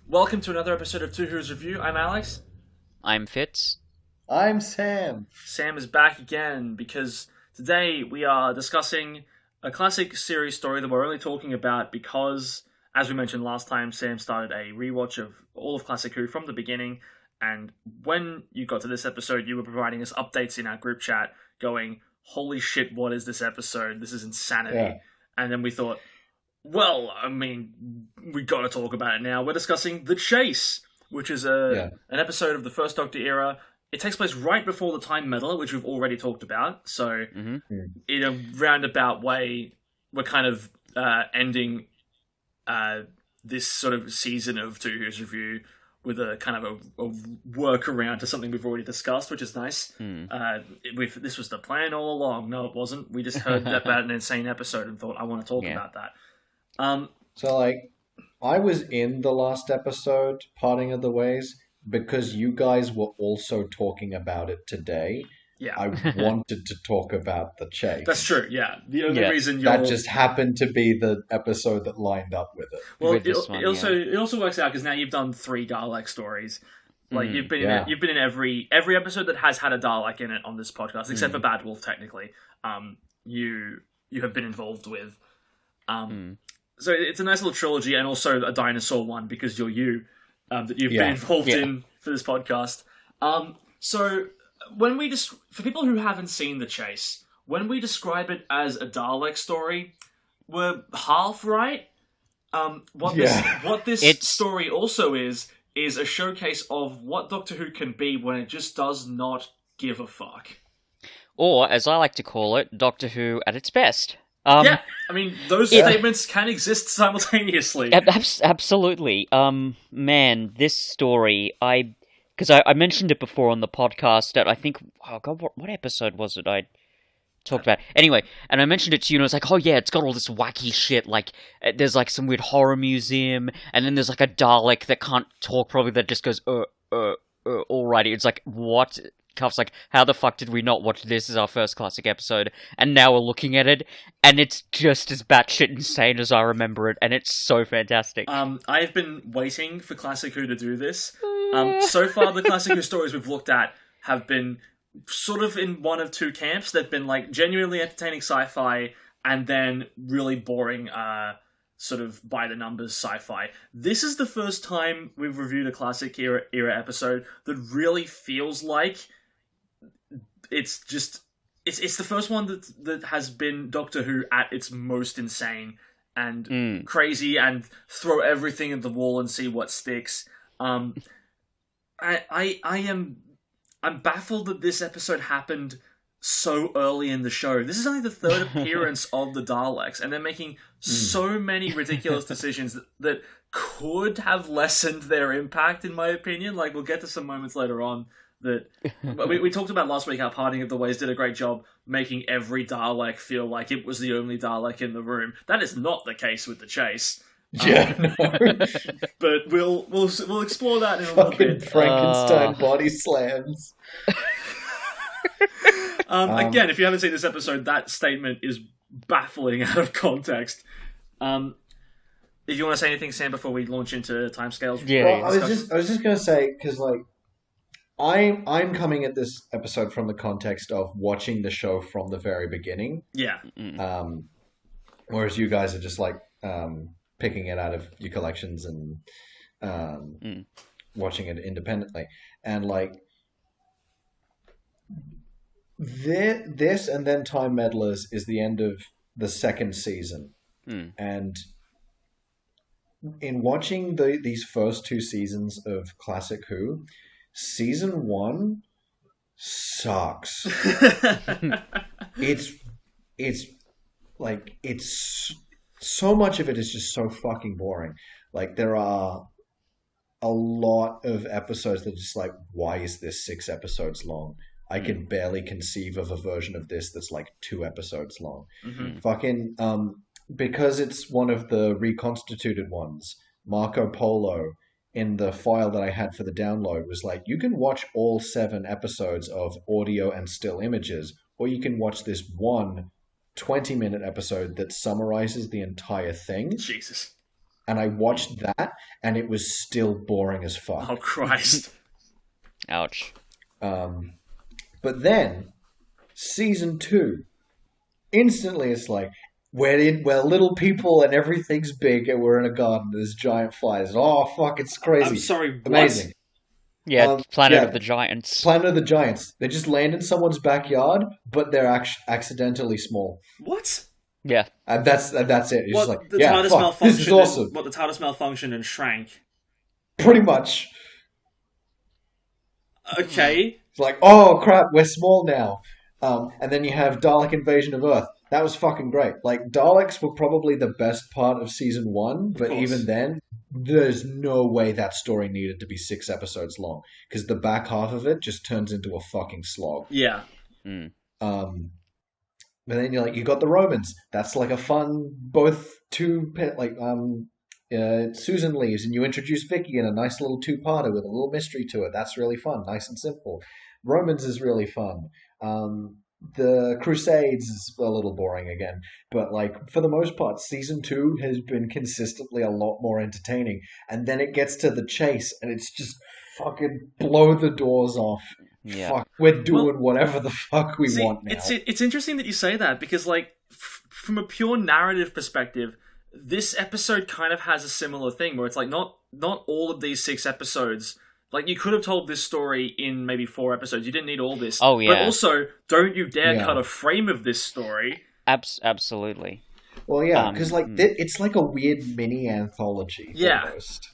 Welcome to another episode of Two Who's Review. I'm Alex. I'm Fitz. I'm Sam. Sam is back again because today we are discussing a classic series story that we're only talking about because, as we mentioned last time, Sam started a rewatch of all of Classic Who from the beginning, and when you got to this episode, you were providing us updates in our group chat going, holy shit, what is this episode? This is insanity. Yeah. And then we thought, well, I mean, we got to talk about it now. We're discussing The Chase, which is an episode of the First Doctor era. It takes place right before the Time Meddler, which we've already talked about. So, in a roundabout way, we're kind of ending this sort of season of Two Who's Review with a kind of a workaround to something we've already discussed, which is nice. This was the plan all along. No, it wasn't. We just heard about an insane episode and thought, I want to talk about that. So, I was in the last episode, Parting of the Ways, because you guys were also talking about it today. Yeah. I wanted to talk about The Chase. That's true, yeah. The only reason That just happened to be the episode that lined up with it. Well, it also works out because now you've done 3 Dalek stories. Like you've been in every episode that has had a Dalek in it on this podcast, except for Bad Wolf, technically. You have been involved with. So it's a nice little trilogy, and also a dinosaur one because you're that you've been involved in for this podcast. So when for people who haven't seen The Chase, when we describe it as a Dalek story, we're half right. What this story also is a showcase of what Doctor Who can be when it just does not give a fuck. Or, as I like to call it, Doctor Who at its best. I mean, those statements can exist simultaneously. Absolutely. Man, this story, because I mentioned it before on the podcast that I think, oh god, what episode was it I talked about? Anyway, and I mentioned it to you, and I was like, oh yeah, it's got all this wacky shit, like, there's like some weird horror museum, and then there's like a Dalek that can't talk probably, that just goes, alrighty. It's like, what? Cuff's like, how the fuck did we not watch this as our first classic episode? And now we're looking at it, and it's just as batshit insane as I remember it, and it's so fantastic. I've been waiting for Classic Who to do this. So far, the Classic Who stories we've looked at have been sort of in one of two camps. They've been like genuinely entertaining sci-fi, and then really boring, sort of by the numbers sci-fi. This is the first time we've reviewed a Classic era episode that really feels like it's the first one that has been Doctor Who at its most insane and crazy and throw everything at the wall and see what sticks. I'm baffled that this episode happened so early in the show. This is only the third appearance of the Daleks, and they're making so many ridiculous decisions that could have lessened their impact, in my opinion. Like, we'll get to some moments later on that we talked about last week how Parting of the Ways did a great job making every Dalek feel like it was the only Dalek in the room. That is not the case with The Chase. No. But we'll explore that in a little bit. Frankenstein body slams. Again, if you haven't seen this episode, that statement is baffling out of context. If you want to say anything, Sam, before we launch into timescales, I was just gonna say, because I'm coming at this episode from the context of watching the show from the very beginning. Yeah. Whereas you guys are just picking it out of your collections and watching it independently. And this and then Time Meddlers is the end of the second season. And in watching these first 2 seasons of Classic Who, season 1 sucks. It's so much of it is just so fucking boring. Like, there are a lot of episodes that are just like, why is this 6 episodes long? I can barely conceive of a version of this that's like 2 episodes long. Fucking because it's one of the reconstituted ones, Marco Polo, in the file that I had for the download, was like, you can watch all 7 episodes of audio and still images, or you can watch this one 20-minute episode that summarizes the entire thing. Jesus. and I watched that, and it was still boring as fuck. Oh, Christ. Ouch. But then, season 2, instantly it's like, we're little people and everything's big and we're in a garden. There's giant flies. Oh, fuck, it's crazy. I'm sorry, what? Amazing. Yeah, Planet of the Giants. Planet of the Giants. They just land in someone's backyard, but they're accidentally small. What? Yeah. And that's it. It's just like, the yeah, TARDIS fuck, this is malfunctioned awesome. What the TARDIS malfunctioned and shrank. Pretty much. Okay. It's like, oh crap, we're small now. And then you have Dalek Invasion of Earth. That was fucking great. Like, Daleks were probably the best part of season 1, but even then, there's no way that story needed to be 6 episodes long, because the back half of it just turns into a fucking slog. Yeah. But then you got the Romans. That's like a fun, Susan leaves and you introduce Vicky in a nice little 2-parter with a little mystery to it. That's really fun, nice and simple. Romans is really fun. The Crusades is a little boring again, but like for the most part, season 2 has been consistently a lot more entertaining. And then it gets to the chase, and it's just fucking blow the doors off. Yeah. Fuck, we're doing whatever the fuck we want now. It's interesting that you say that, because like from a pure narrative perspective, this episode kind of has a similar thing where it's like not all of these 6 episodes. Like, you could have told this story in maybe 4 episodes. You didn't need all this. Oh, yeah. But also, don't you dare cut a frame of this story. Absolutely. Well, yeah, because it's like a weird mini anthology. Yeah. Almost.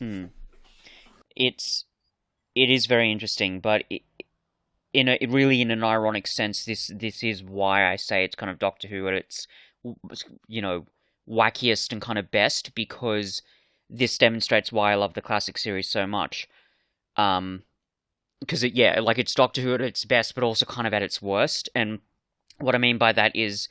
It is very interesting, but in an ironic sense, this is why I say it's kind of Doctor Who at its, wackiest and kind of best, because this demonstrates why I love the classic series so much. Because it's Doctor Who at its best, but also kind of at its worst. And what I mean by that is,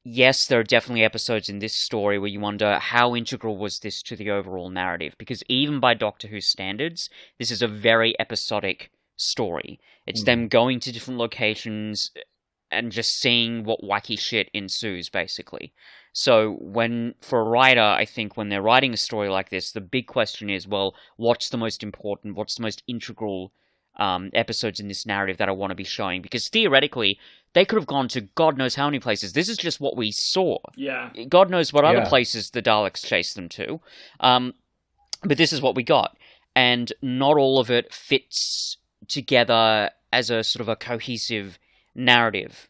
yes, there are definitely episodes in this story where you wonder how integral was this to the overall narrative, because even by Doctor Who standards, this is a very episodic story. It's them going to different locations and just seeing what wacky shit ensues, basically. So for a writer, I think when they're writing a story like this, the big question is, well, what's the most important, what's the most integral episodes in this narrative that I want to be showing? Because theoretically, they could have gone to God knows how many places. This is just what we saw. Yeah. God knows what other places the Daleks chased them to. But this is what we got. And not all of it fits together as a sort of a cohesive narrative.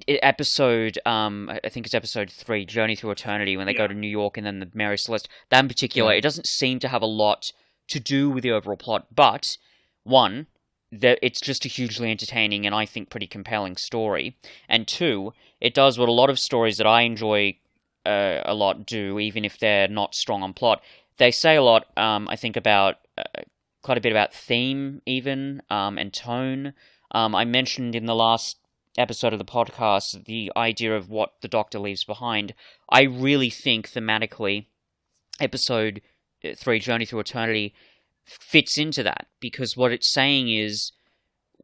Episode, I think it's episode 3, Journey Through Eternity, when they go to New York, and then the Mary Celeste, that in particular, it doesn't seem to have a lot to do with the overall plot, but, one, it's just a hugely entertaining and I think pretty compelling story, and 2, it does what a lot of stories that I enjoy a lot do, even if they're not strong on plot. They say a lot, I think, about quite a bit about theme, even, and tone. I mentioned in the last episode of the podcast the idea of what the Doctor leaves behind. I really think thematically episode 3, Journey Through Eternity, fits into that, because what it's saying is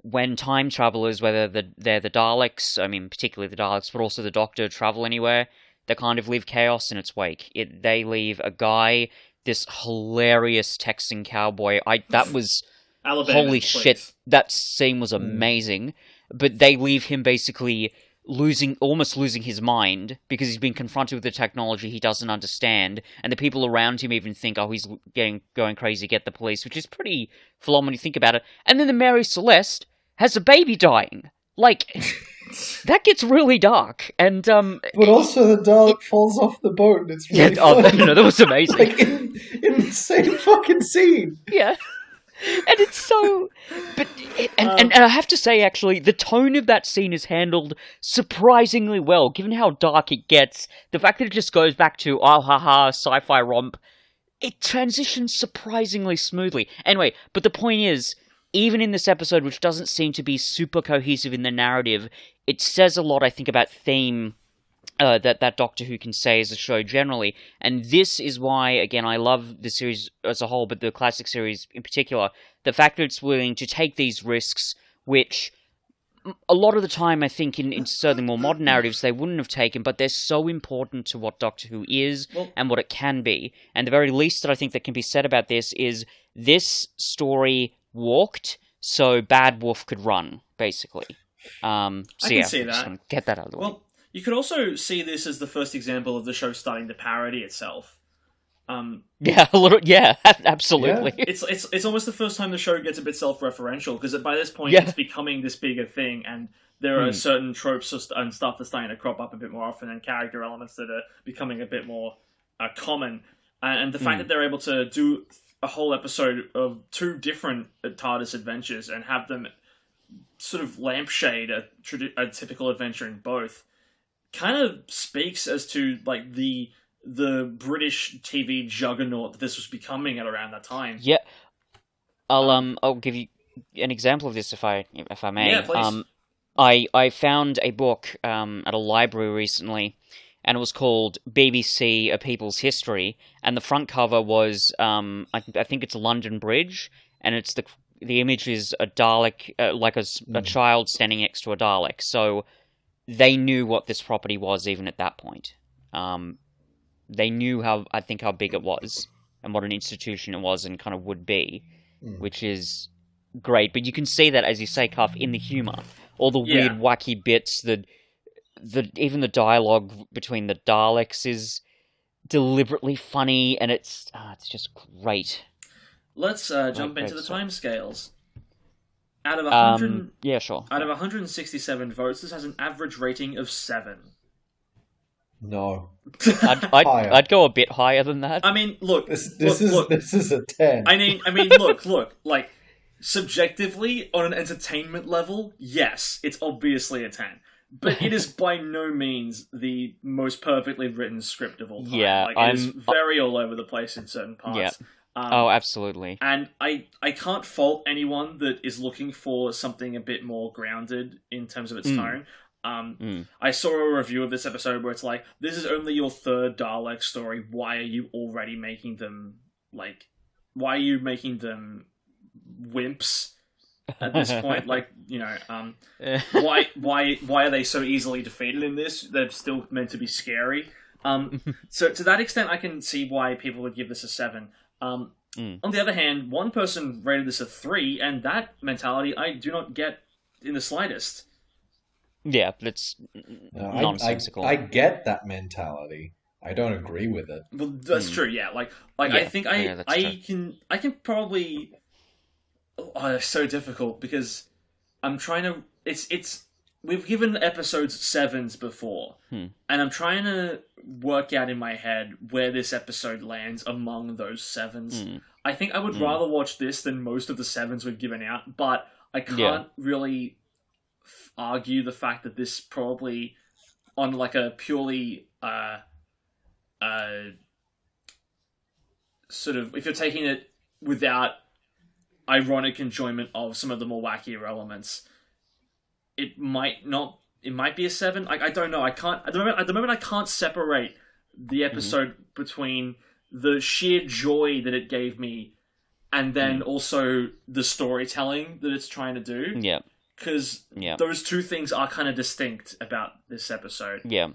when time travelers, whether they're the Daleks, I mean particularly the Daleks, but also the Doctor, travel anywhere, they kind of leave chaos in its wake. They leave a guy, this hilarious Texan cowboy. That was Alabama, holy shit, that scene was amazing. But they leave him basically almost losing his mind, because he's been confronted with the technology he doesn't understand, and the people around him even think, oh, he's going crazy, get the police, which is pretty full-on when you think about it. And then the Mary Celeste has a baby dying. Like, that gets really dark. And but also the Dalek falls off the boat, and it's really no, that was amazing. Like in the same fucking scene. Yeah. And it's so... And I have to say, actually, the tone of that scene is handled surprisingly well, given how dark it gets. The fact that it just goes back to, oh, haha, sci-fi romp, it transitions surprisingly smoothly. Anyway, but the point is, even in this episode, which doesn't seem to be super cohesive in the narrative, it says a lot, I think, about theme that Doctor Who can say as a show generally. And this is why, again, I love the series as a whole, but the classic series in particular, the fact that it's willing to take these risks, which a lot of the time, I think in certainly more modern narratives, they wouldn't have taken, but they're so important to what Doctor Who is and what it can be. And the very least that I think that can be said about this is this story walked so Bad Wolf could run, basically. I can see that. Just get that out of the way. Well, you could also see this as the first example of the show starting to parody itself. Yeah, a little. Yeah, absolutely. Yeah. It's almost the first time the show gets a bit self-referential, because by this point it's becoming this bigger thing, and there are certain tropes and stuff that's starting to crop up a bit more often, and character elements that are becoming a bit more common. And the fact that they're able to do a whole episode of 2 different TARDIS adventures and have them sort of lampshade a typical adventure in both kind of speaks as to like the British TV juggernaut that this was becoming at around that time. Yeah, I'll give you an example of this if I may. Yeah, please. I found a book at a library recently, and it was called BBC: A People's History, and the front cover was I think it's a London Bridge, and it's the image is a Dalek, like a child standing next to a Dalek. So they knew what this property was even at that point. They knew how big it was and what an institution it was and kind of would be, which is great. But you can see that, as you say, Cuff, in the humor, all the weird, wacky bits. Even the dialogue between the Daleks is deliberately funny, and it's just great. Let's jump into the timescales. Out of 100, Out of 167 votes, this has an average rating of 7. No. I'd go a bit higher than that. I mean, look, this is a 10. I mean, look, like subjectively on an entertainment level, yes, it's obviously a 10. But it is by no means the most perfectly written script of all time. Yeah, it is very all over the place in certain parts. Yeah. Absolutely. And I can't fault anyone that is looking for something a bit more grounded in terms of its tone. I saw a review of this episode where it's like, this is only your 3rd Dalek story. Why are you already making them why are you making them wimps at this point? Why are they so easily defeated in this? They're still meant to be scary. So to that extent, I can see why people would give this a 7. On the other hand, one person rated this a 3, and that mentality I do not get in the slightest. Yeah, but it's nonsensical. I get that mentality. I don't agree with it. Well, that's true. Yeah, I think I can probably. Oh, it's so difficult because I'm trying to. It's we've given episodes 7s before, and I'm trying to work out in my head where this episode lands among those 7s. I think I would rather watch this than most of the 7s we've given out, but I can't really argue the fact that this probably, on like a purely sort of, if you're taking it without ironic enjoyment of some of the more wackier elements, it might be a 7. I don't know. I can't at the moment I can't separate the episode between the sheer joy that it gave me and then also the storytelling that it's trying to do. Yeah. Because those two things are kind of distinct about this episode. Yeah.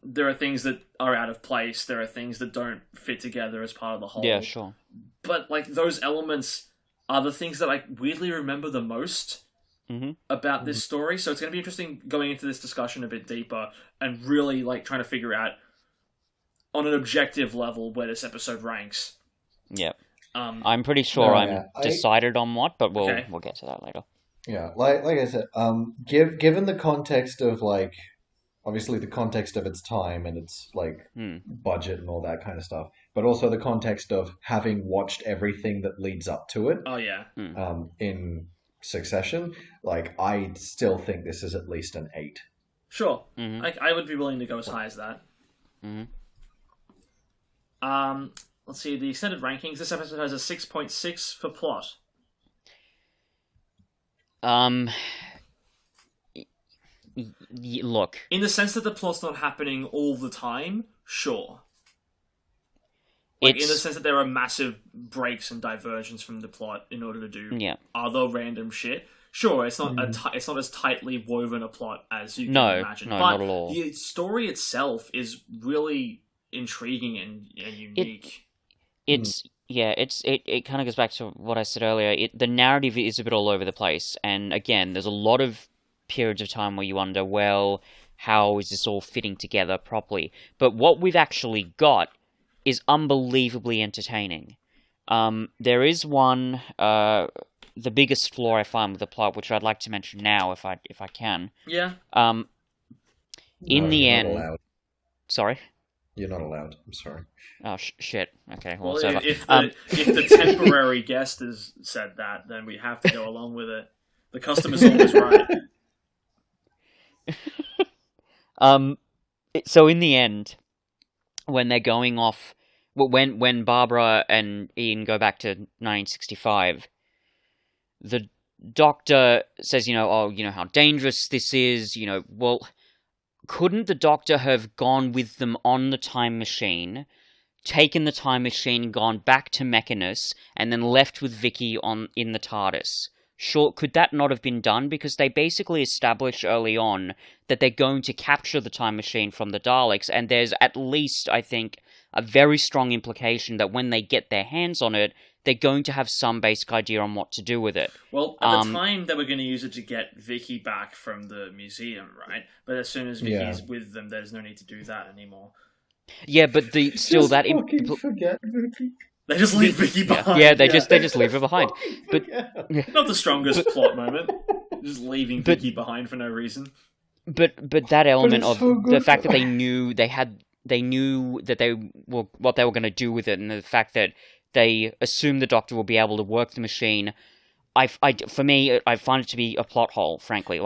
There are things that are out of place. There are things that don't fit together as part of the whole. Yeah, sure. But those elements are the things that I weirdly remember the most about this story. So it's going to be interesting going into this discussion a bit deeper and really trying to figure out on an objective level where this episode ranks. Yeah. I'm pretty sure I'm decided on what, but we'll get to that later. Yeah, like I said, given the context of obviously the context of its time and its budget and all that kind of stuff, but also the context of having watched everything that leads up to it. Oh yeah. In succession, I still think this is at least an 8. Sure, I would be willing to go as high as that. Let's see the extended rankings. This episode has a 6.6 for plot. Look. In the sense that the plot's not happening all the time, sure. In the sense that there are massive breaks and diversions from the plot in order to do other random shit, sure, it's not it's not as tightly woven a plot as you can imagine. No, but not at all. The story itself is really intriguing and unique. It kind of goes back to what I said earlier. The narrative is a bit all over the place, and again, there's a lot of periods of time where you wonder, well, how is this all fitting together properly? But what we've actually got is unbelievably entertaining. There is one, the biggest flaw I find with the plot, which I'd like to mention now, if I can. Yeah. In the end, allowed. Sorry. You're not allowed. I'm sorry. Oh shit. Okay. Well, if the temporary guest has said that, then we have to go along with it. The customer's always right. So in the end, when they're going off, when Barbara and Ian go back to 1965, the doctor says, how dangerous this is, well, couldn't the doctor have gone with them on the time machine, taken the time machine, gone back to Mechanus, and then left with Vicky in the TARDIS? Sure, could that not have been done? Because they basically establish early on that they're going to capture the time machine from the Daleks, and there's at least, I think, a very strong implication that when they get their hands on it, they're going to have some basic idea on what to do with it. Well, at the time, they were going to use it to get Vicky back from the museum, right? But as soon as Vicky's with them, there's no need to do that anymore. Yeah, but still that... forget Vicky. They just leave Vicky behind. Yeah, they just leave her behind. But not the strongest plot moment. Just leaving Vicky behind for no reason. But that element of so the fact that they knew that they were what they were going to do with it, and the fact that they assume the Doctor will be able to work the machine, for me, I find it to be a plot hole, frankly.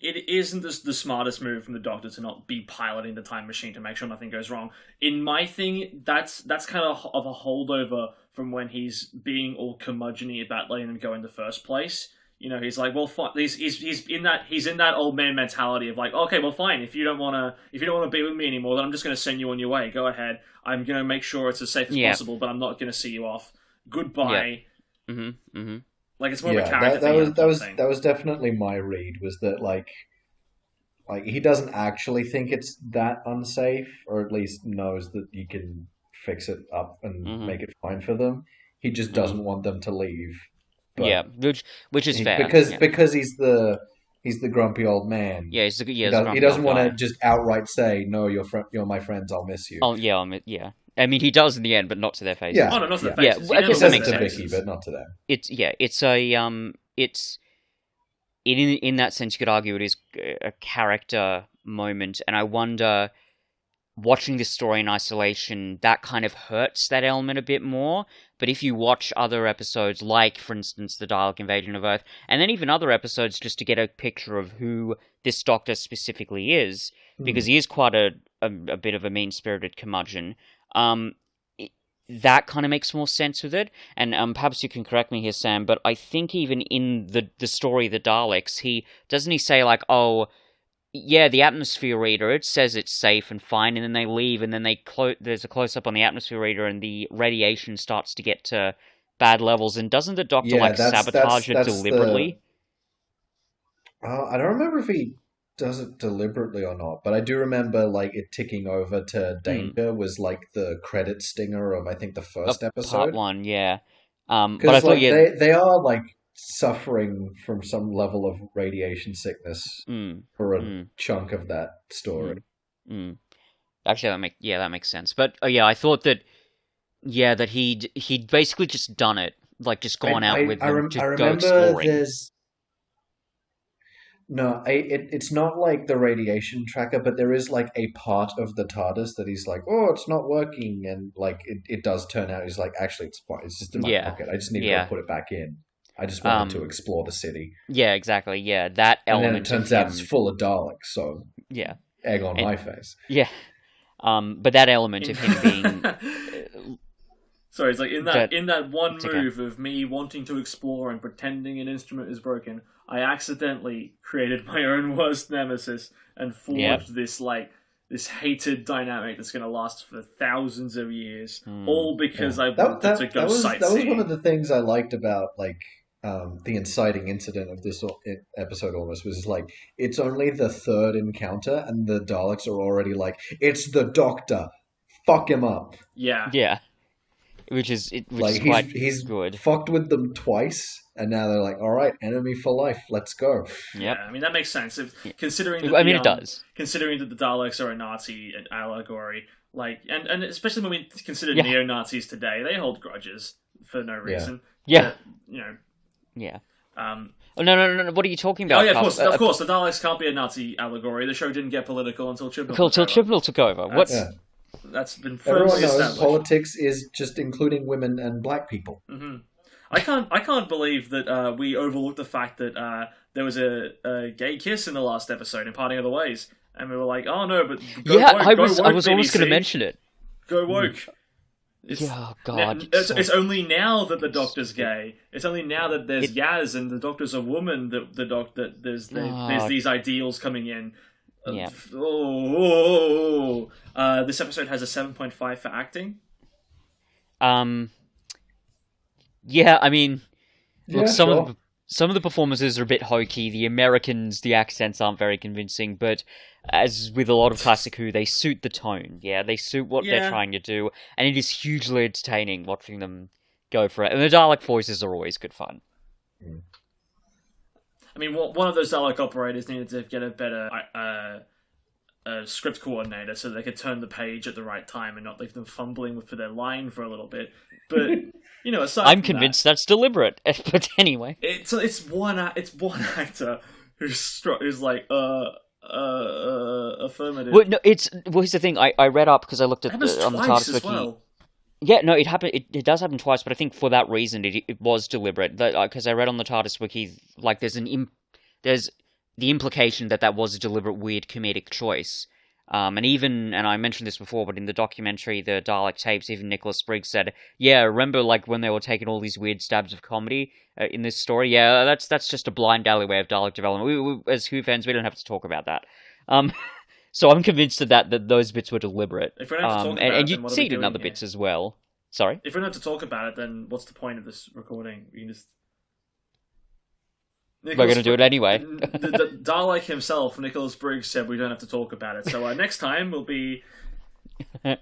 It isn't the smartest move from the Doctor to not be piloting the time machine to make sure nothing goes wrong. In my thing, that's kind of a holdover from when he's being all curmudgeon-y about letting them go in the first place. He's like, well, fine. He's in that old man mentality of like, okay, well, fine. If you don't want to be with me anymore, then I'm just going to send you on your way. Go ahead. I'm going to make sure it's as safe as possible, but I'm not going to see you off. Goodbye. Yeah. Mm-hmm. Mm-hmm. Like, it's more of a character thing. That was definitely my read, was that like he doesn't actually think it's that unsafe, or at least knows that you can fix it up and make it fine for them. He just doesn't want them to leave. But which is fair. Because he's the grumpy old man. Yeah, he doesn't want to just outright say, "No, you're my friends. I'll miss you." Oh yeah, yeah. I mean, he does in the end, but not to their faces. Yeah. Oh no, not to their faces. Yeah, I guess that makes sense. sense. Vicky, but not to them. In that sense, you could argue it is a character moment, and I wonder, watching this story in isolation, that kind of hurts that element a bit more. But if you watch other episodes, like, for instance, the Dalek Invasion of Earth, and then even other episodes just to get a picture of who this Doctor specifically is, because he is quite a bit of a mean-spirited curmudgeon, that kind of makes more sense with it. And perhaps you can correct me here, Sam, but I think even in the story of the Daleks, he say like, oh, yeah, the atmosphere reader, it says it's safe and fine, and then they leave, and then there's a close-up on the atmosphere reader, and the radiation starts to get to bad levels, and doesn't the Doctor, sabotage it deliberately? I don't remember if he does it deliberately or not, but I do remember, like, it ticking over to danger was, like, the credit stinger of, I think, the first episode. Part 1, yeah. But I thought, they are, like, suffering from some level of radiation sickness for a chunk of that story. Actually, that makes sense. But I thought that he'd basically just done it, like just gone out with them to go exploring. No, it's not like the radiation tracker, but there is like a part of the TARDIS that he's like, oh, it's not working, and like it does turn out he's like, actually, it's fine. It's just in my pocket. I just need to go put it back in. I just wanted to explore the city. Yeah, exactly. Yeah, that element. And then it turns out it's full of Daleks, so egg on my face. Yeah, but that element of him being. Sorry, it's like in that one move of me wanting to explore and pretending an instrument is broken, I accidentally created my own worst nemesis and forged this hated dynamic that's going to last for thousands of years, all because I wanted to go sightseeing. That was one of the things I liked about, like, the inciting incident of this episode almost was like it's only the third encounter and the Daleks are already like, it's the Doctor, fuck him up. Yeah. Yeah. Which is quite he's good. Fucked with them twice, and now they're like, all right, enemy for life, let's go. Yep. Yeah, I mean that makes sense. Considering it does. Considering that the Daleks are a Nazi allegory, like, and especially when we consider neo-Nazis today, they hold grudges for no reason. Yeah. You know. Yeah. Oh no! What are you talking about? Oh yeah, of course. The Daleks can't be a Nazi allegory. The show didn't get political until Chibnall. Chibnall took over. What's that's been firmly everyone knows established. Politics is just including women and black people. Mm-hmm. I can't believe that we overlooked the fact that there was a gay kiss in the last episode in Parting of the Ways, and we were like, oh no, but go woke, I was almost BBC. going to mention it. Go woke. God. It's only now that the Doctor's gay. It's only now that there's Yaz and the Doctor's a woman that there's these ideals coming in. Yeah. This episode has a 7.5 for acting. Yeah, I mean, look, some sure. of the performances are a bit hokey. The Americans, the accents aren't very convincing, but as with a lot of classic Who, they suit the tone. Yeah, they suit what they're trying to do, and it is hugely entertaining watching them go for it. And the Dalek voices are always good fun. I mean, one of those Dalek operators needed to get a better script coordinator so they could turn the page at the right time and not leave them fumbling for their line for a little bit. But you know, aside I'm from convinced that's deliberate. But anyway, it's one actor who's like affirmative. Well, no, here's the thing. I read up because I looked at It happens on the twice TARDIS as wiki. well. Yeah, no, it happened. It does happen twice, but I think for that reason it was deliberate. Because I read on the TARDIS wiki, like there's the implication that was a deliberate, weird comedic choice. And I mentioned this before, but in the documentary, the Dalek tapes, even Nicholas Briggs said, "Yeah, remember like when they were taking all these weird stabs of comedy in this story? Yeah, that's just a blind alleyway of Dalek development. We as Who fans, we don't have to talk about that." So I'm convinced that those bits were deliberate. If we don't have to talk about and it, you then what are see we it in doing other here? bits as well. Sorry? If we don't have to talk about it, then what's the point of this recording? We can just... We're going to do it anyway. the Dalek himself, Nicholas Briggs, said we don't have to talk about it. So next time will be... yeah,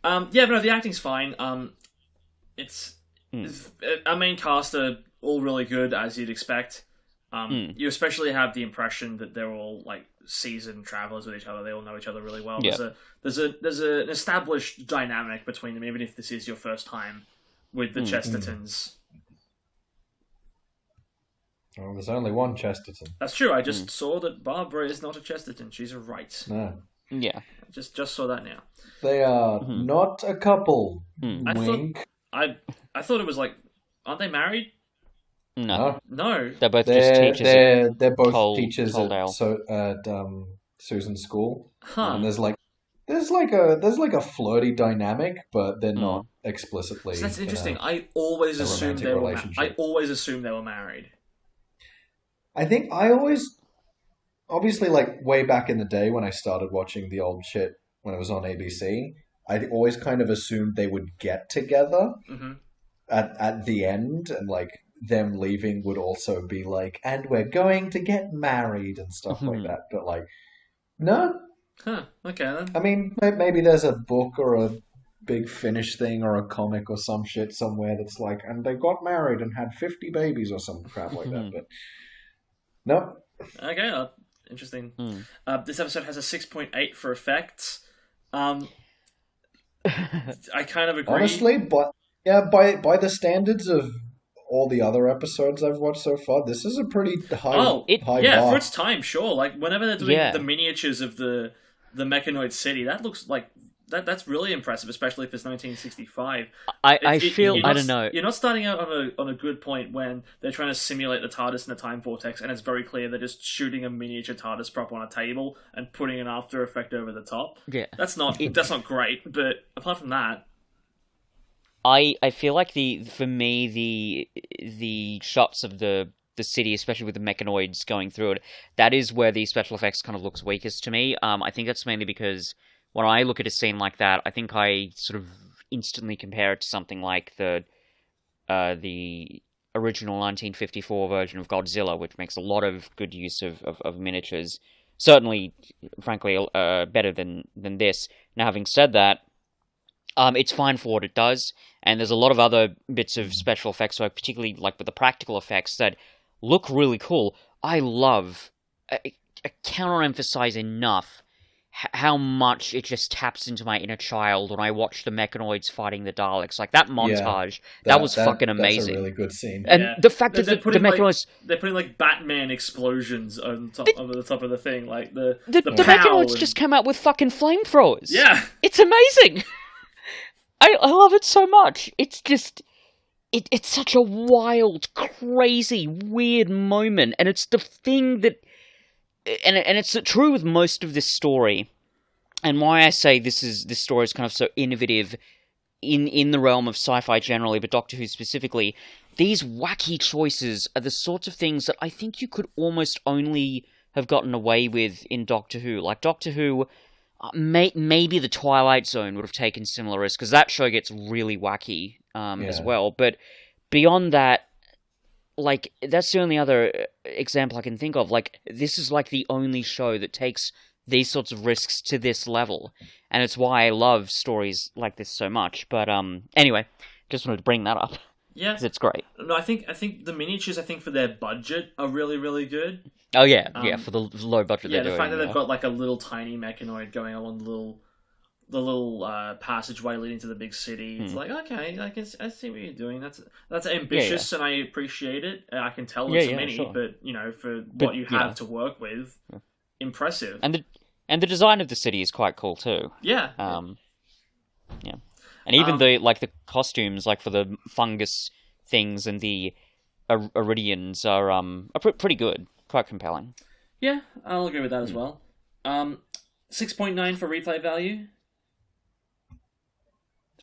but no, the acting's fine. It's our main cast are all really good, as you'd expect. You especially have the impression that they're all like seasoned travelers with each other. They all know each other really well. Yeah. There's an established dynamic between them, even if this is your first time with the Chestertons. Well, there's only one Chesterton. That's true. I just saw that Barbara is not a Chesterton. She's a Wright. No. Yeah. Just saw that now. They are not a couple. Wink. I thought it was like, aren't they married? No. No. They're both just teachers. They're both Cold teachers Ale. at Susan's school. Huh. And there's like a flirty dynamic, but they're not explicitly. So that's interesting. I always assumed they were. relationship. I always assumed they were married. I think obviously, like way back in the day when I started watching the old shit when it was on ABC, I always kind of assumed they would get together at the end, and like them leaving would also be like, and we're going to get married and stuff like that. But like, no. Huh. Okay then. I mean, maybe there's a book or a big Finnish thing or a comic or some shit somewhere that's like, and they got married and had 50 babies or some crap like that. But no. Okay. Interesting. This episode has a 6.8 for effects. I kind of agree. Honestly, but yeah, by the standards of all the other episodes I've watched so far, this is a pretty high bar. For its time, sure. Like whenever they're doing the miniatures of the mechanoid city, that looks like that's really impressive, especially if it's 1965. I don't know. You're not starting out on a good point when they're trying to simulate the TARDIS in a time vortex, and it's very clear they're just shooting a miniature TARDIS prop on a table and putting an After Effect over the top. Yeah, that's not great. But apart from that, I feel like the shots of the city, especially with the mechanoids going through it, that is where the special effects kind of looks weakest to me. I think that's mainly because when I look at a scene like that, I think I sort of instantly compare it to something like the original 1954 version of Godzilla, which makes a lot of good use of miniatures. Certainly, frankly, better than this. Now, having said that, it's fine for what it does, and there's a lot of other bits of special effects work, particularly like with the practical effects, that look really cool. I love, I cannot emphasize enough how much it just taps into my inner child when I watch the Mechanoids fighting the Daleks. Like, that montage, that was fucking amazing. That's a really good scene. And the fact that the Mechanoids... they're putting, like, Batman explosions on top, over the top of the thing. Like, the Mechanoids just come out with fucking flamethrowers. Yeah! It's amazing! I love it so much. It's just... It's such a wild, crazy, weird moment, and it's the thing that... And it's true with most of this story, and why I say this story is kind of so innovative in the realm of sci-fi generally, but Doctor Who specifically. These wacky choices are the sorts of things that I think you could almost only have gotten away with in Doctor Who. Like Doctor Who, maybe the Twilight Zone would have taken similar risks, because that show gets really wacky as well. But beyond that, like, that's the only other example I can think of. Like, this is like the only show that takes these sorts of risks to this level. And it's why I love stories like this so much. But, anyway, just wanted to bring that up. Yeah. Because it's great. No, I think the miniatures, for their budget, are really, really good. Oh, yeah. For the low budget they're doing. Yeah, the fact that they've got, like, a little tiny mechanoid going along the little passageway leading to the big city. It's like, okay, I see what you're doing. That's ambitious, and I appreciate it. I can tell it's a mini, but for what you have to work with, impressive. And the design of the city is quite cool too. Yeah. Yeah. And even the costumes, like for the fungus things and the Iridians are pretty good, quite compelling. Yeah, I'll agree with that as well. 6.9 for replay value.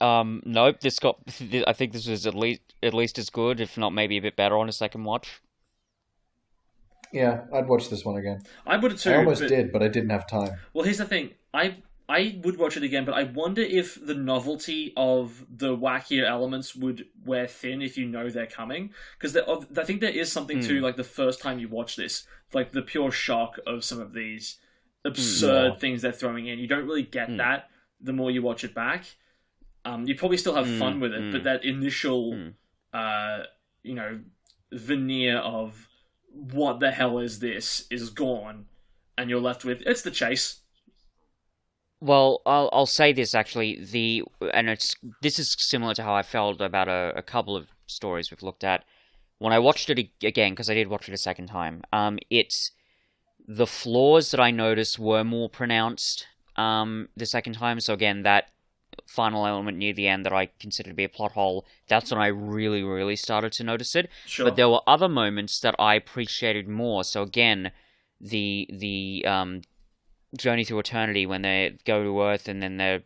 Nope. I think this was at least as good, if not maybe a bit better on a second watch. Yeah, I'd watch this one again. I would too. I almost did, but I didn't have time. Well, here's the thing. I would watch it again, but I wonder if the novelty of the wackier elements would wear thin if you know they're coming. Because I think there is something to, like, the first time you watch this, like, the pure shock of some of these absurd things they're throwing in. You don't really get that the more you watch it back. You probably still have fun with it, but that initial, veneer of what the hell is this is gone, and you're left with, it's the chase. Well, I'll say this actually, this is similar to how I felt about a couple of stories we've looked at. When I watched it again, because I did watch it a second time, the flaws that I noticed were more pronounced the second time. So again, that final element near the end that I consider to be a plot hole, that's when I really, really started to notice it. Sure. But there were other moments that I appreciated more. So again, the Journey Through Eternity, when they go to Earth and then they're,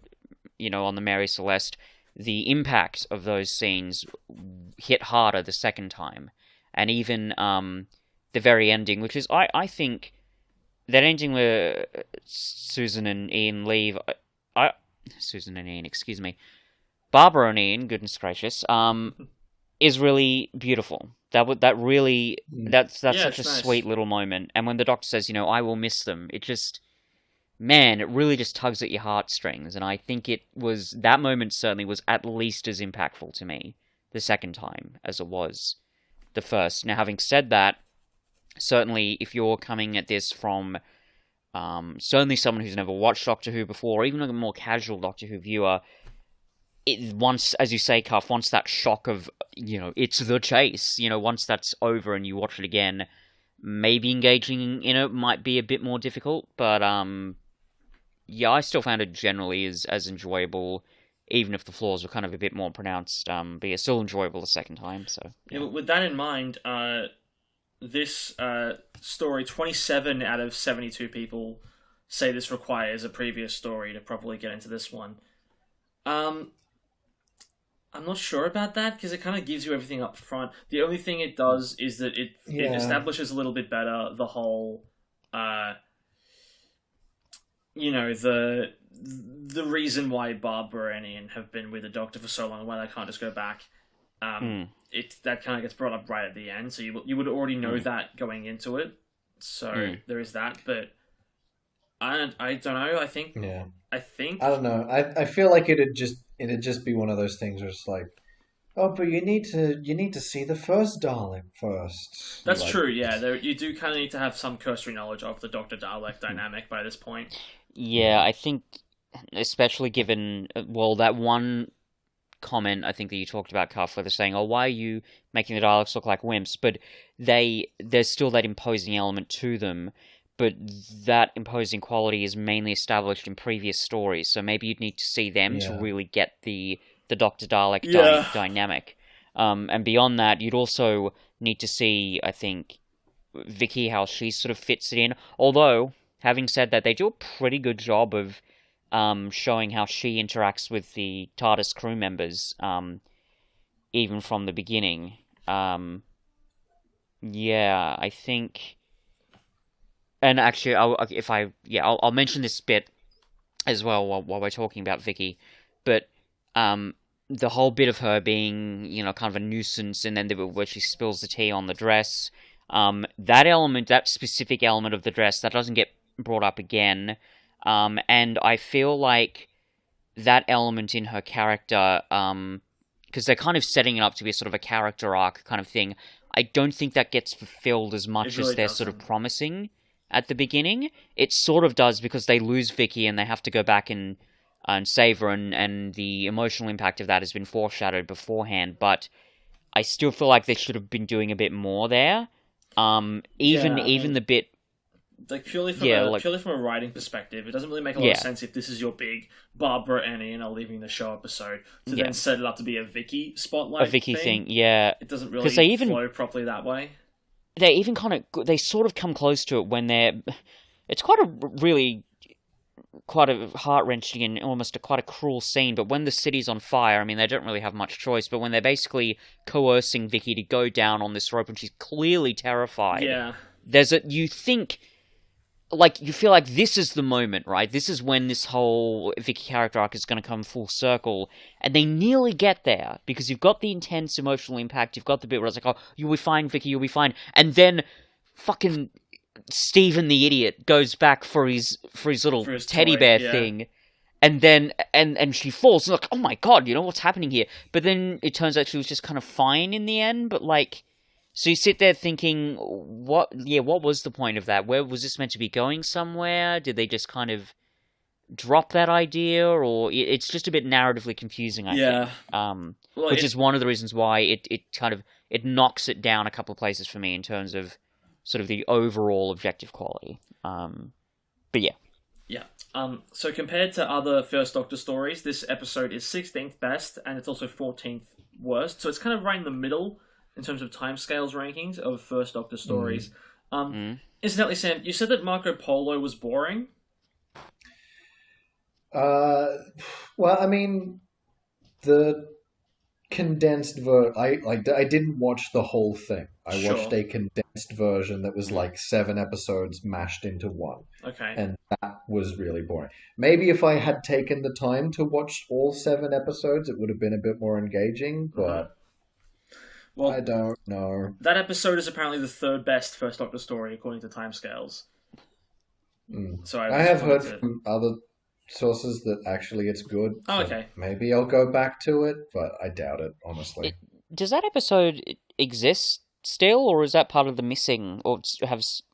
on the Mary Celeste, the impact of those scenes hit harder the second time. And even the very ending, which is, I think, that ending where Susan and Ian leave... Susan and Ian, excuse me. Barbara and Ian, goodness gracious, is really beautiful. That's such a nice, sweet little moment. And when the Doctor says, I will miss them, it just... Man, it really just tugs at your heartstrings, and I think that moment certainly was at least as impactful to me the second time as it was the first. Now, having said that, certainly if you're coming at this from certainly someone who's never watched Doctor Who before, or even a more casual Doctor Who viewer, once, as you say, Cuff, once that shock of, it's the chase, once that's over and you watch it again, maybe engaging in it might be a bit more difficult, but yeah, I still found it generally as enjoyable, even if the flaws were kind of a bit more pronounced, but it's still enjoyable the second time, so... Yeah, but with that in mind, this story, 27 out of 72 people say this requires a previous story to properly get into this one. I'm not sure about that, because it kind of gives you everything up front. The only thing it does is that it establishes a little bit better the whole, the reason why Barbara and Ian have been with the Doctor for so long, and why they can't just go back. That kind of gets brought up right at the end, so you would already know that going into it. So there is that, but I don't know. I think I don't know. I feel like it'd just be one of those things where it's like, oh, but you need to see the first Dalek first. That's like, true. Yeah, you do kind of need to have some cursory knowledge of the Doctor Dalek dynamic by this point. Yeah, I think, especially given that one comment I think that you talked about, Cuff, where they're saying, "Oh, why are you making the Daleks look like wimps?" But there's still that imposing element to them. But that imposing quality is mainly established in previous stories, so maybe you'd need to see them to really get the Dr. Dalek dynamic. And beyond that, you'd also need to see, I think, Vicky, how she sort of fits it in. Although, having said that, they do a pretty good job of showing how she interacts with the TARDIS crew members, even from the beginning. I think... And actually, I'll mention this bit as well while we're talking about Vicky, but the whole bit of her being, kind of a nuisance, and then where she spills the tea on the dress, that specific element of the dress, that doesn't get brought up again, and I feel like that element in her character, because they're kind of setting it up to be a sort of a character arc kind of thing, I don't think that gets fulfilled as much as they're sort of promising at the beginning. It sort of does, because they lose Vicky and they have to go back and save her, and the emotional impact of that has been foreshadowed beforehand, but I still feel like they should have been doing a bit more there. Even the bit... Like, purely from a writing perspective, it doesn't really make a lot of sense if this is your big Barbara, Annie, and are leaving the show episode to then set it up to be a Vicky spotlight. A Vicky thing, yeah. It doesn't really flow properly that way. They sort of come close to it when they're... It's quite a heart-wrenching and almost quite a cruel scene, but when the city's on fire, I mean, they don't really have much choice, but when they're basically coercing Vicky to go down on this rope and she's clearly terrified, you think... Like, you feel like this is the moment, right? This is when this whole Vicky character arc is going to come full circle, and they nearly get there, because you've got the intense emotional impact, you've got the bit where it's like, oh, you'll be fine, Vicky, you'll be fine, and then fucking Stephen the idiot goes back for his little teddy bear thing, and then, and she falls, and like, oh my god, what's happening here? But then it turns out she was just kind of fine in the end, but like... So you sit there thinking, what was the point of that? Where was this meant to be going somewhere? Did they just kind of drop that idea? Or it's just a bit narratively confusing, I think. Which is one of the reasons why it knocks it down a couple of places for me in terms of sort of the overall objective quality. But yeah. Yeah. So compared to other First Doctor stories, this episode is 16th best, and it's also 14th worst. So it's kind of right in the middle in terms of timescales rankings of First Doctor stories. Incidentally, Sam, you said that Marco Polo was boring? Well, I mean, the condensed I didn't watch the whole thing. I watched a condensed version that was like 7 episodes mashed into one. Okay. And that was really boring. Maybe if I had taken the time to watch all 7 episodes, it would have been a bit more engaging, but... Well, I don't know. That episode is apparently the 3rd best First Doctor story according to timescales. So I have heard from other sources that actually it's good. Oh, okay. Maybe I'll go back to it, but I doubt it, honestly. Does that episode exist still, or is that part of the missing? Or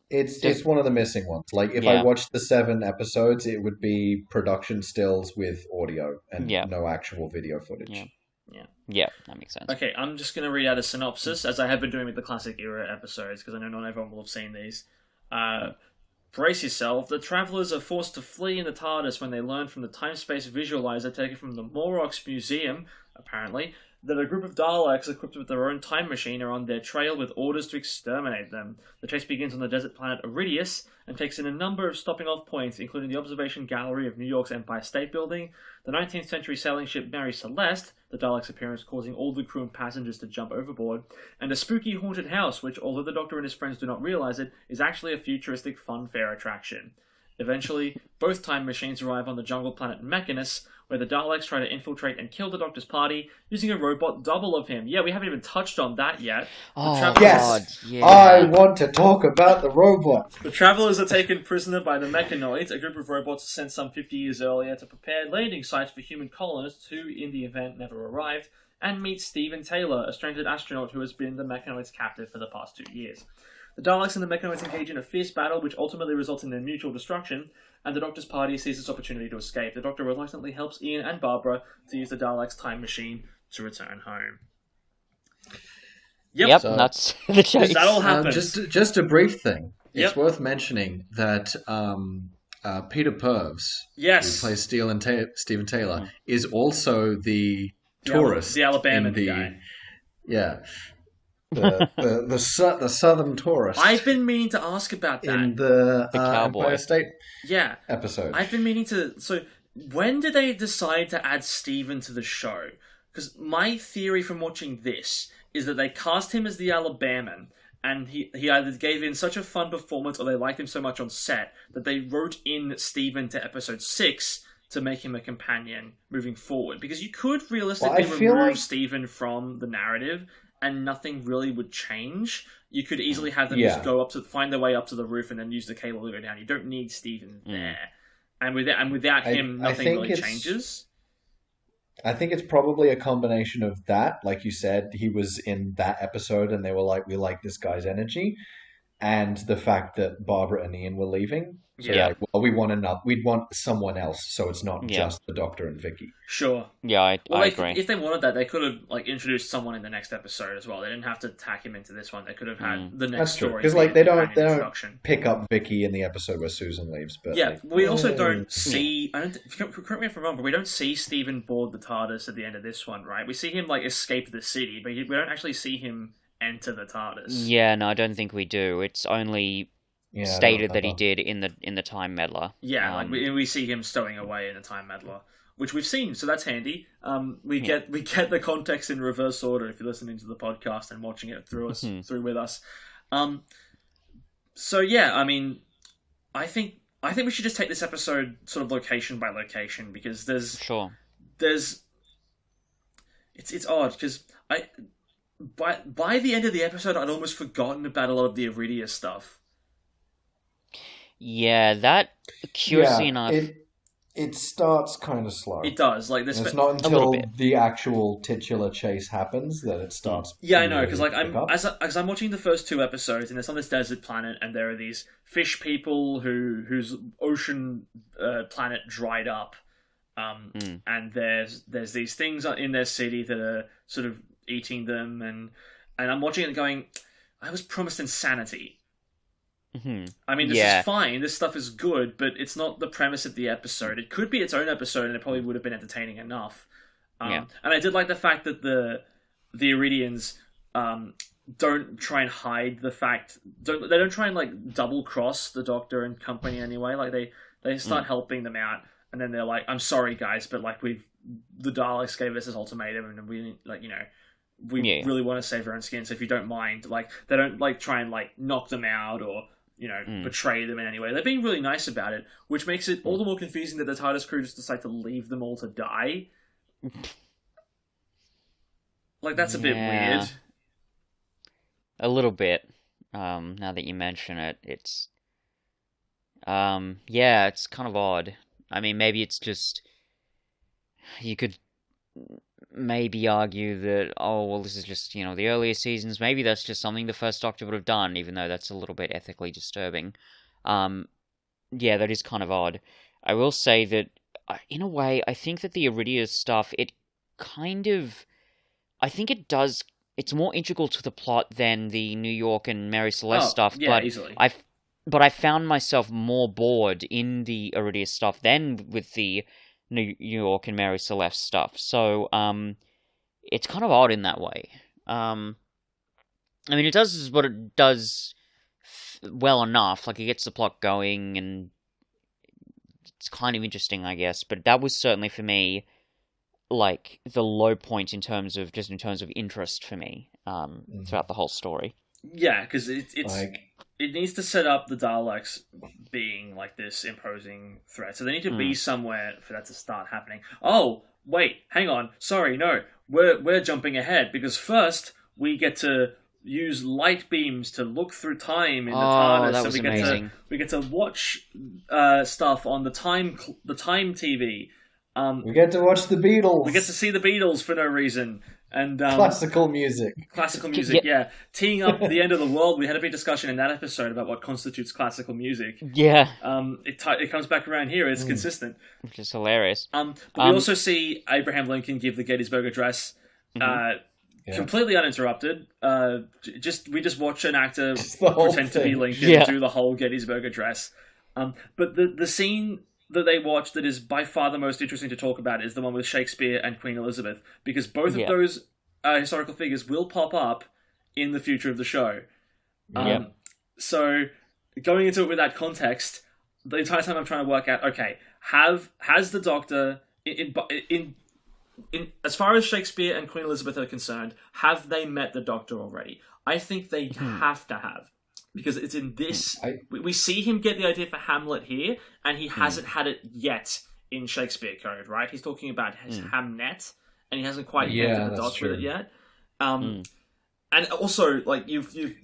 It's one of the missing ones. Like, if I watched the 7 episodes, it would be production stills with audio and no actual video footage. Yeah, that makes sense. Okay, I'm just going to read out a synopsis, as I have been doing with the Classic Era episodes, because I know not everyone will have seen these. Brace yourself. The travellers are forced to flee in the TARDIS when they learn from the time-space visualizer taken from the Morocks Museum, apparently, that a group of Daleks equipped with their own time machine are on their trail with orders to exterminate them. The chase begins on the desert planet Iridius and takes in a number of stopping-off points, including the observation gallery of New York's Empire State Building, the 19th century sailing ship Mary Celeste, the Daleks' appearance causing all the crew and passengers to jump overboard, and a spooky haunted house which, although the Doctor and his friends do not realize it, is actually a futuristic fun fair attraction. Eventually, both time machines arrive on the jungle planet Mechanus, where the Daleks try to infiltrate and kill the Doctor's party using a robot double of him. Yeah, we haven't even touched on that yet. Yes! Yeah. I want to talk about the robot. The Travelers are taken prisoner by the Mechanoids, a group of robots sent some 50 years earlier to prepare landing sites for human colonists who, in the event, never arrived, and meet Stephen Taylor, a stranded astronaut who has been the Mechanoids' captive for the past 2 years. The Daleks and the Mechanoids engage in a fierce battle, which ultimately results in their mutual destruction, and the Doctor's party sees this opportunity to escape. The Doctor reluctantly helps Ian and Barbara to use the Daleks' time machine to return home. Yep, So- that's the chase. That all happens. Just a brief thing. Yep. It's worth mentioning that Peter Purves, Yes. who plays Stephen Taylor, is also the tourist, the Alabama in the guy. Yeah, the southern tourist. I've been meaning to ask about that. in the cowboy. Empire State Yeah. episode. I've been meaning to... So, when did they decide to add Stephen to the show? Because my theory from watching this is that they cast him as the Alabaman, and he either gave in such a fun performance or they liked him so much on set that they wrote in Stephen to episode 6 to make him a companion moving forward. Because you could realistically Well, I feel remove like- Stephen from the narrative and nothing really would change. You could easily have them Yeah. just go up to find their way up to the roof and then use the cable to go down. You don't need Stephen there. And without him, I nothing think really it's- changes. I think it's probably a combination of that. Like you said, he was in that episode and they were like, we like this guy's energy. And the fact that Barbara and Ian were leaving. So Yeah. like, well, we'd want someone else, so it's not Yeah. just the Doctor and Vicky. Sure. Yeah, I Well, agree. if they wanted that, they could have introduced someone in the next episode as well. They didn't have to tack him into this one. They could have had the next That's true. story. Because be like a they don't companion introduction. pick up Vicky in the episode where Susan leaves. But Yeah, like, we also don't see. Correct me if I'm wrong, but we don't see Stephen board the TARDIS at the end of this one, right? We see him escape the city, but we don't actually see him enter the TARDIS. Yeah, no, I don't think we do. It's only yeah, I don't stated that he remember. did in the Time Meddler. Yeah, we see him stowing away in a Time Meddler, which we've seen, so that's handy. We get the context in reverse order if you're listening to the podcast and watching it through with us. So yeah, I mean, I think we should just take this episode sort of location by location because Sure. it's odd because by the end of the episode I'd almost forgotten about a lot of the Iridia stuff. Yeah, that curiously enough. It starts kind of slow. It does this. And it's not little until bit. the actual titular chase happens that it starts. Yeah, I know, really because like pick up. as I'm watching the first 2 episodes, and it's on this desert planet, and there are these fish people whose ocean planet dried up, and there's these things in their city that are sort of eating them, and I'm watching it going, I was promised insanity. I mean, this is fine. This stuff is good, but it's not the premise of the episode. It could be its own episode, and it probably would have been entertaining enough. And I did like the fact that the Iridians don't try and hide the fact. They don't try and double cross the Doctor and company anyway. Like they start helping them out, and then they're like, "I'm sorry, guys, but the Daleks gave us this ultimatum, and we really want to save our own skin. So if you don't mind, they don't try and knock them out or betray them in any way. They're being really nice about it, which makes it all the more confusing that the TARDIS crew just decide to leave them all to die. That's a bit weird. A little bit. Now that you mention it, it's it's kind of odd. I mean, maybe it's just you could maybe argue that, oh, well, this is just, the earlier seasons. Maybe that's just something the first Doctor would have done, even though that's a little bit ethically disturbing. Yeah, that is kind of odd. I will say that, in a way, I think that the Iridia stuff, I think it does, it's more integral to the plot than the New York and Mary Celeste stuff. Yeah, but easily. I found myself more bored in the Iridia stuff than with the New York and Mary Celeste stuff. So, it's kind of odd in that way. I mean, it does what it does well enough. It gets the plot going, and it's kind of interesting, I guess. But that was certainly for me, the low point in terms of interest for me, throughout the whole story. Yeah, because it needs to set up the Daleks being like this imposing threat. So they need to be somewhere for that to start happening. Oh, wait, hang on. Sorry, no. We're jumping ahead because first we get to use light beams to look through time in the TARDIS. That was amazing. We get to watch stuff on the time TV. We get to watch the Beatles. We get to see the Beatles for no reason. And classical music. Classical music, yeah. Teeing up the end of the world. We had a big discussion in that episode about what constitutes classical music. Yeah. It comes back around here. It's consistent. Which is hilarious. But we also see Abraham Lincoln give the Gettysburg Address completely uninterrupted. We just watch an actor pretend to be Lincoln do the whole Gettysburg Address. But the scene that they watch that is by far the most interesting to talk about is the one with Shakespeare and Queen Elizabeth, because both of those historical figures will pop up in the future of the show. So going into it with that context, the entire time I'm trying to work out, okay, has the Doctor in as far as Shakespeare and Queen Elizabeth are concerned, have they met the Doctor already? I think they have to have. Because it's in this... We see him get the idea for Hamlet here, and he hasn't had it yet in Shakespeare Code, right? He's talking about his Hamnet, and he hasn't quite connected the dots with it yet. And also, like,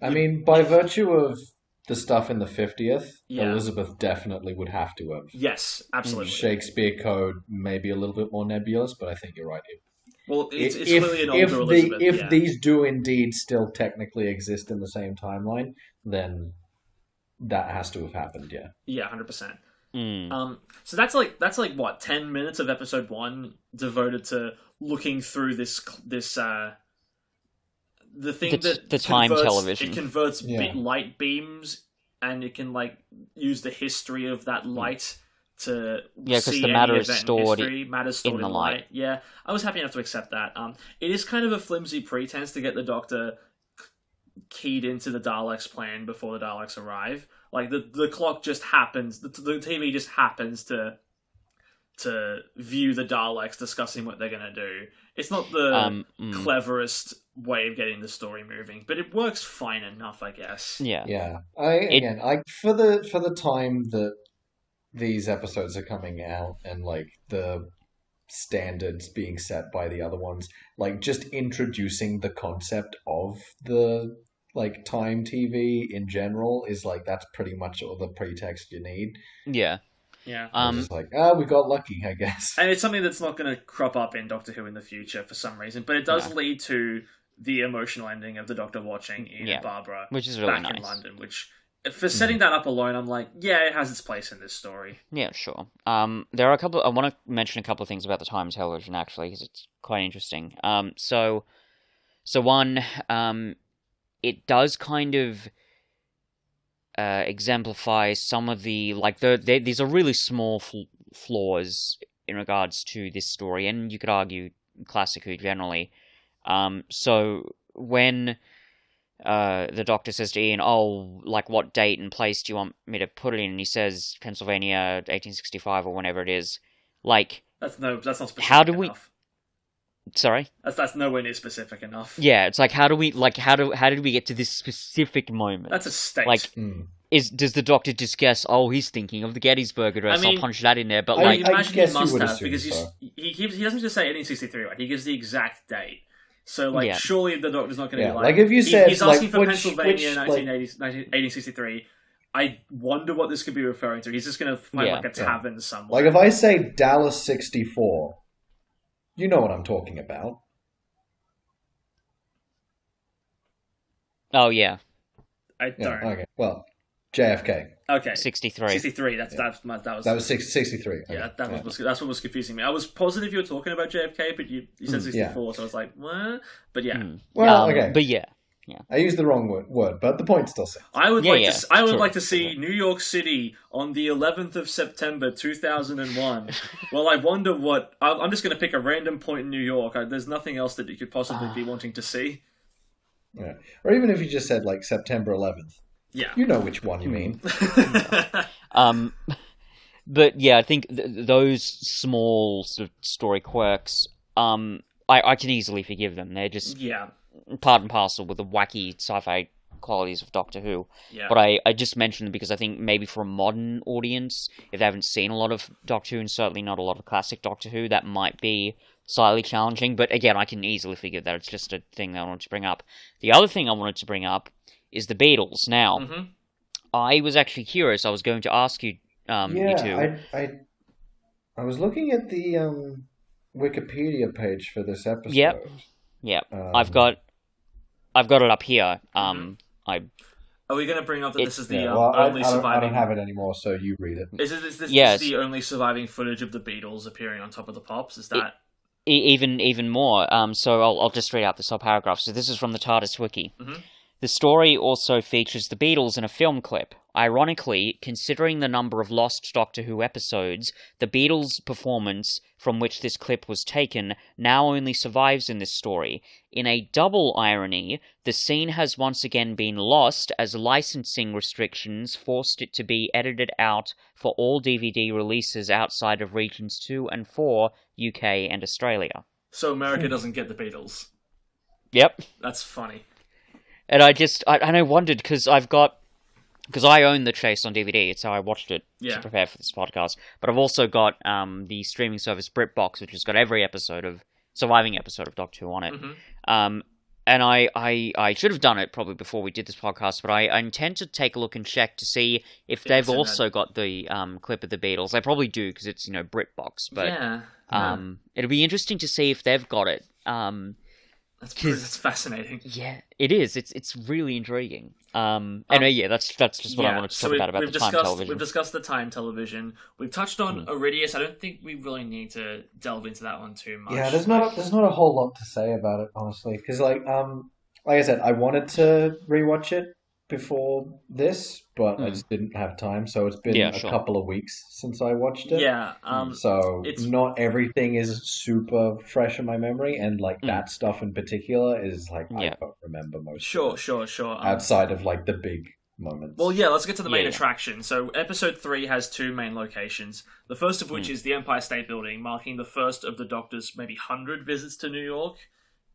I mean, by virtue of the stuff in the 50th, Elizabeth definitely would have to have. Yes, absolutely. Shakespeare Code may be a little bit more nebulous, but I think you're right. Well, it's clearly an older Elizabeth. If these do indeed still technically exist in the same timeline, then that has to have happened, yeah. Yeah, 100%. So that's like what, 10 minutes of episode 1 devoted to looking through this the thing the time television. It converts light beams, and it can like use the history of that light to because the matter is stored in the light. Yeah, I was happy enough to accept that. It is kind of a flimsy pretense to get the Doctor keyed into the Daleks' plan before the Daleks arrive. Like the clock just happens, the TV just happens to view the Daleks discussing what they're gonna do. It's not the cleverest way of getting the story moving, but it works fine enough, I guess. Yeah. For the time that these episodes are coming out and like the standards being set by the other ones, like just introducing the concept of the like time TV in general is like, that's pretty much all the pretext you need. Yeah. It's like, we got lucky, I guess. And it's something that's not going to crop up in Doctor Who in the future for some reason, but it does lead to the emotional ending of the Doctor watching Ian and Barbara, which is really back nice in London, which for setting that up alone, I'm like, it has its place in this story. Yeah, sure. There are I want to mention a couple of things about the time television, actually, because it's quite interesting. So one, it does kind of exemplify some of the, like, these are really small flaws in regards to this story, and you could argue Classic Who generally. So when the Doctor says to Ian, like, what date and place do you want me to put it in? And he says Pennsylvania, 1865 or whenever it is. Like, that's not specific how do enough. Sorry? That's nowhere near specific enough. Yeah, it's like, how did we get to this specific moment? That's a state. Like, does the Doctor just guess, he's thinking of the Gettysburg Address, I'll punch that in there, but I imagine he must have, because he doesn't just say 1863, right? He gives the exact date. So, like, surely the Doctor's not going to be like... if you said... He's asking for Pennsylvania in 1863. I wonder what this could be referring to. He's just going to find, like, a tavern somewhere. Like, if I say Dallas 64, you know what I'm talking about. Oh, yeah. I don't. Okay, well, JFK. Okay. 63. 63, that was 63. Okay. Yeah, that's what was confusing me. I was positive you were talking about JFK, but you said 64, so I was like, what? But yeah. Well, okay. But yeah. I used the wrong word, but the point still stands. I would like to see New York City on the 11th of September 2001. Well, I wonder what... I'm just going to pick a random point in New York. There's nothing else that you could possibly be wanting to see. Yeah. Or even if you just said, like, September 11th. Yeah. You know which one you mean. But yeah, I think those small sort of story quirks, I can easily forgive them. They're just part and parcel with a wacky sci-fi qualities of Doctor Who. Yeah. But I just mentioned them because I think maybe for a modern audience, if they haven't seen a lot of Doctor Who, and certainly not a lot of classic Doctor Who, that might be slightly challenging. But again, I can easily figure that it's just a thing that I wanted to bring up. The other thing I wanted to bring up is the Beatles. Now, I was actually curious. I was going to ask you, you two. I was looking at the Wikipedia page for this episode. Yep. I've got it up here. Are we going to bring up that this is the only surviving... I don't have it anymore, so you read it. Is this the only surviving footage of the Beatles appearing on Top of the Pops? Is that... Even more. So I'll just read out the sub-paragraph. So this is from the TARDIS Wiki. The story also features the Beatles in a film clip. Ironically, considering the number of lost Doctor Who episodes, the Beatles' performance from which this clip was taken now only survives in this story. In a double irony, the scene has once again been lost as licensing restrictions forced it to be edited out for all DVD releases outside of regions 2 and 4, UK and Australia. So America doesn't get the Beatles. Yep. That's funny. And I wondered, because I own The Chase on DVD, it's how I watched it to prepare for this podcast, but I've also got the streaming service BritBox, which has got every surviving episode of Doctor Who on it. And I should have done it probably before we did this podcast, but I intend to take a look and check to see if they've also got the clip of the Beatles. They probably do, because it's, BritBox, but it'll be interesting to see if they've got it. That's fascinating. Yeah, it is. It's really intriguing. That's just what I wanted to talk about the time television. We've discussed the time television. We've touched on Iridius. I don't think we really need to delve into that one too much. Yeah, there's not a whole lot to say about it, honestly, because like I said, I wanted to rewatch it before this, but I just didn't have time. So it's been a couple of weeks since I watched it. Yeah. So not everything is super fresh in my memory, and like that stuff in particular is like I don't remember most. Sure. Outside of like the big moments. Well, yeah. Let's get to the main attraction. So episode 3 has 2 main locations. The first of which is the Empire State Building, marking the first of the Doctor's maybe 100 visits to New York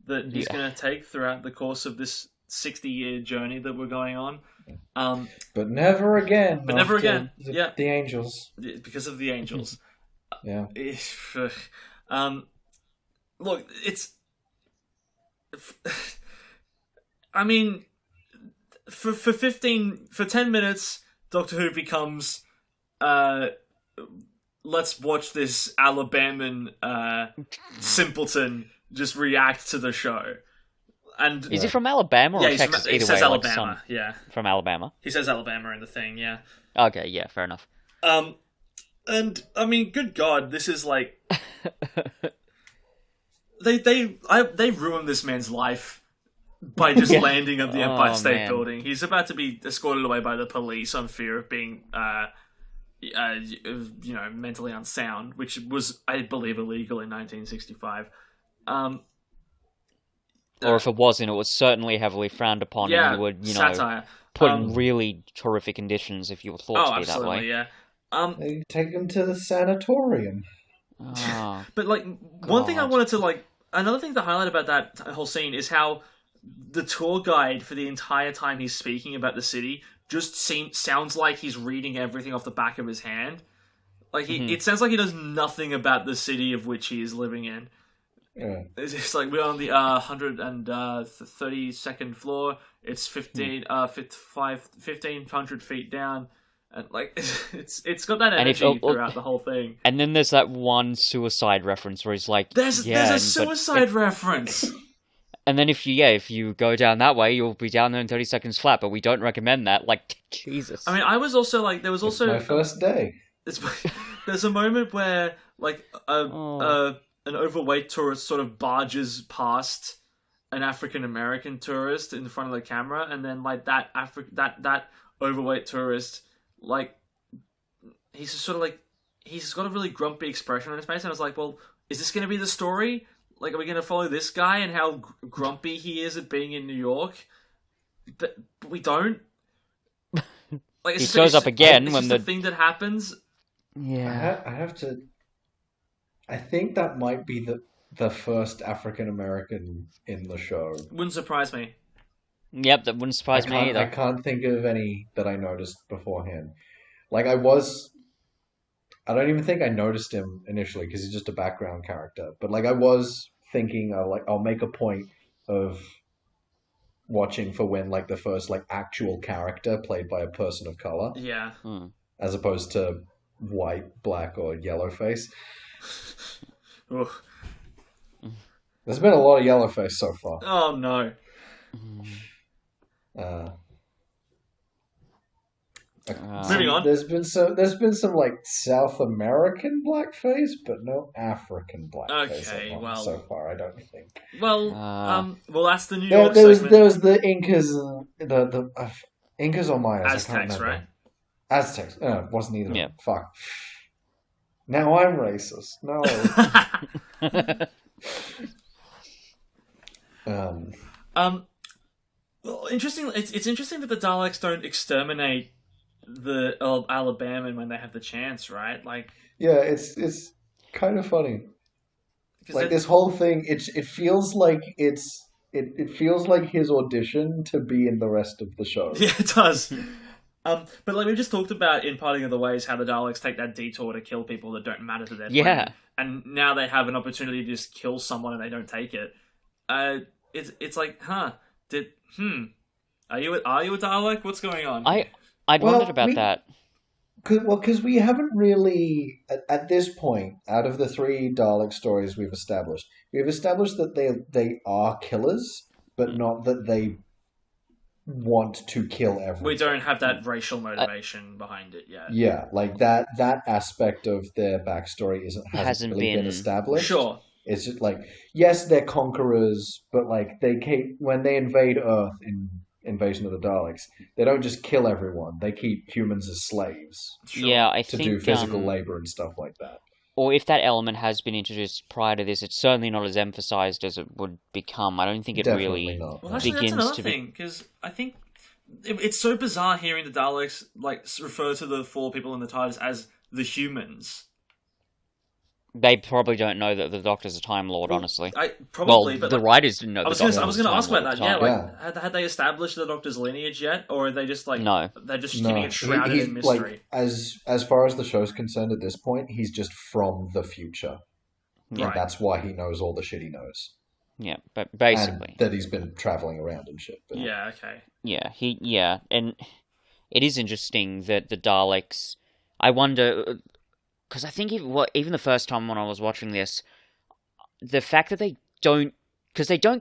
that he's going to take throughout the course of this 60-year journey that we're going on. But never again. The Angels. Because of the Angels. Yeah. Look, it's... I mean, for 10 minutes, Doctor Who becomes... let's watch this Alabaman simpleton just react to the show. And is he from Alabama or Texas? He says Alabama. From Alabama. He says Alabama in the thing. Yeah. Okay. Yeah. Fair enough. And I mean, good God, this is like they ruined this man's life by just landing at the Empire State Building. He's about to be escorted away by the police on fear of being, mentally unsound, which was, I believe, illegal in 1965. Or if it wasn't, it was certainly heavily frowned upon, and would, satire. Put in really horrific conditions if you were thought to be that way. Yeah. They take him to the sanatorium. Oh, but like one thing I wanted to another thing to highlight about that whole scene is how the tour guide for the entire time he's speaking about the city just sounds like he's reading everything off the back of his hand. Like it sounds like he knows nothing about the city of which he is living in. Yeah. It's like we're on the 132nd floor. It's 1,500 feet down, and like it's got that energy throughout the whole thing. And then there's that one suicide reference where he's like, "There's a suicide reference." And then if you go down that way, you'll be down there in 30 seconds flat. But we don't recommend that. Like, Jesus. I mean, I was also like, there was also my first day. There's a moment where like an overweight tourist sort of barges past an African American tourist in front of the camera, and then like that overweight tourist, like he's just sort of like he's got a really grumpy expression on his face, and I was like, well, is this going to be the story? Like, are we going to follow this guy and how grumpy he is at being in New York? But we don't. Like, he shows up again when the thing that happens. Yeah, I have to. I think that might be the first African American in the show. Wouldn't surprise me. Yep, that wouldn't surprise me I either. can't think of any that I noticed beforehand. Like I don't even think I noticed him initially because he's just a background character. But like I was thinking, I'll make a point of watching for when like the first like actual character played by a person of color, Yeah. as opposed to white, black, or yellow face. Oof. There's been a lot of yellow face so far. Oh no. Moving on. There's been some like South American blackface, but no African blackface so far. I don't think. Well, well, that's the New There, York there was segment. the Incas and the Incas or Mayas. Aztecs, right? Aztecs. It wasn't either. Yeah. Fuck. Now I'm racist. No. Well, interesting. It's interesting that the Daleks don't exterminate the Alabama when they have the chance, right? Like, yeah, it's kind of funny. Like it, this whole thing, it feels like it feels like his audition to be in the rest of the show. yeah, it does. But like we just talked about in Parting of the Ways, how the Daleks take that detour to kill people that don't matter to their plan, and now they have an opportunity to just kill someone and they don't take it. It's like, are you a Dalek? What's going on? I'd wondered about that. Because we haven't really, at this point, out of the 3 Dalek stories we've established that they are killers, but not that they want to kill everyone. We don't have that racial motivation behind it yet. Yeah, like that aspect of their backstory hasn't really been established. Sure. It's just like, yes, they're conquerors, but like when they invade Earth in Invasion of the Daleks, they don't just kill everyone. They keep humans as slaves. Sure. Yeah, I to think do physical labor and stuff like that. Or if that element has been introduced prior to this, it's certainly not as emphasized as it would become. I don't think it Definitely really not. Well, actually, begins that's another to thing, because I think it's so bizarre hearing the Daleks like refer to the 4 people in the TARDIS as the humans. They probably don't know that the Doctor's a Time Lord, honestly. Probably, well, but the writers didn't know. I was going to ask about that. Yeah, like had they established the Doctor's lineage yet, or are they just like no? They're just keeping it shrouded in mystery. Like, as far as the show's concerned at this point, he's just from the future, and that's why he knows all the shit he knows. Yeah, but basically and that he's been traveling around and shit. But... Yeah. Okay. Yeah, and it is interesting that the Daleks. I wonder. Because I think even the first time when I was watching this, the fact that they don't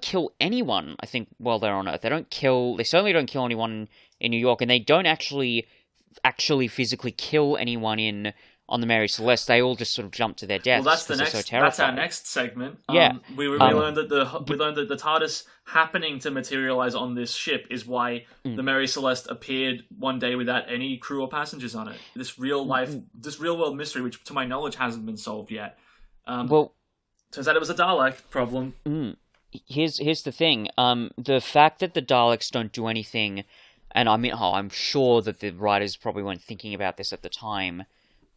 kill anyone, I think, while they're on Earth. They certainly don't kill anyone in New York, and they don't actually physically kill anyone on the Mary Celeste. They all just sort of jump to their deaths. Well, that's our next segment. Yeah. We learned that the TARDIS happening to materialize on this ship is why the Mary Celeste appeared one day without any crew or passengers on it. This real world mystery, which to my knowledge hasn't been solved yet. Turns out it was a Dalek problem. Here's the thing. The fact that the Daleks don't do anything, and I mean, I'm sure that the writers probably weren't thinking about this at the time.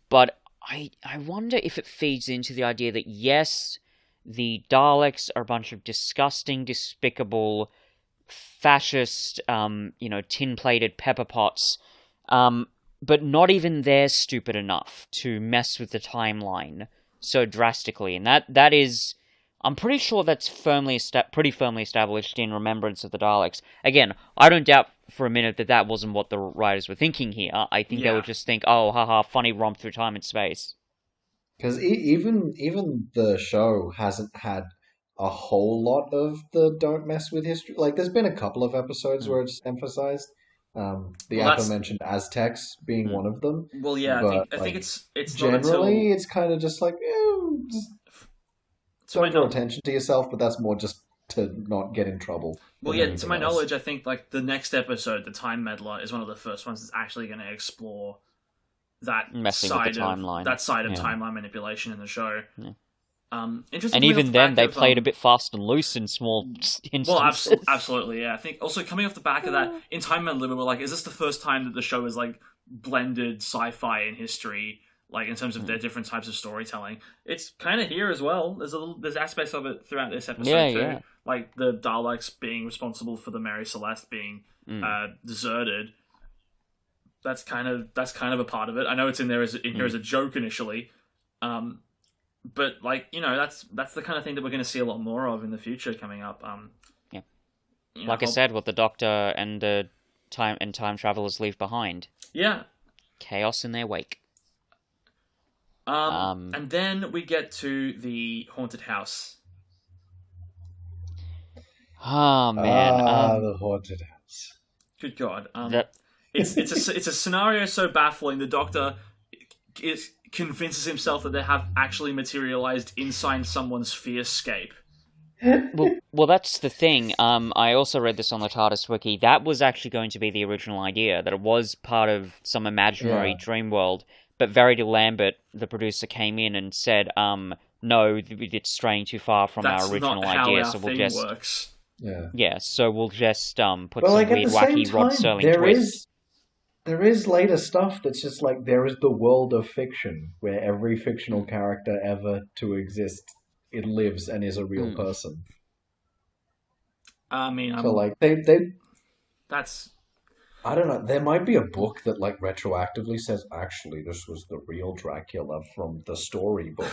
But I wonder if it feeds into the idea that, yes, the Daleks are a bunch of disgusting, despicable, fascist, tin-plated pepper pots, but not even they're stupid enough to mess with the timeline so drastically. And that is... I'm pretty sure that's pretty firmly established in Remembrance of the Daleks. Again, I don't doubt for a minute that wasn't what the writers were thinking here. I think they would just think, oh, haha, funny romp through time and space. Because even the show hasn't had a whole lot of the don't mess with history. Like, there's been a couple of episodes where it's emphasized. The aforementioned Aztecs being one of them. Well, yeah, but, I think it's generally it's kind of just like, don't draw attention to yourself, but that's more just to not get in trouble. Well, yeah, to my knowledge, I think like the next episode, the Time Meddler, is one of the first ones that's actually going to explore that side of timeline manipulation in the show. Yeah. Interesting. And even then, they played a bit fast and loose in small instances. Well, absolutely, yeah. I think also coming off the back of that, in Time Meddler, we were like, is this the first time that the show has like blended sci-fi and history? Like in terms of their different types of storytelling, it's kind of here as well. There's aspects of it throughout this episode too. like the Daleks being responsible for the Mary Celeste being deserted. That's kind of a part of it. I know it's in there here as a joke initially, but like that's the kind of thing that we're going to see a lot more of in the future coming up. Like I said, what the Doctor and the time travelers leave behind. Yeah. Chaos in their wake. And then we get to the haunted house. Oh man, the haunted house. Good God. It's a scenario so baffling. The Doctor convinces himself that they have actually materialized inside someone's fearscape. Well, that's the thing. I also read this on the TARDIS wiki. That was actually going to be the original idea, that it was part of some imaginary dream world. But Verity Lambert, the producer, came in and said, no, it's straying too far from our original idea, so we'll just... works. Yeah, so we'll just put some weird, wacky Rod Serling twists. There is later stuff that's just like, there is the world of fiction, where every fictional character ever to exist, it lives and is a real person. I mean, so like that's... I don't know. There might be a book that like retroactively says, actually, this was the real Dracula from the storybook.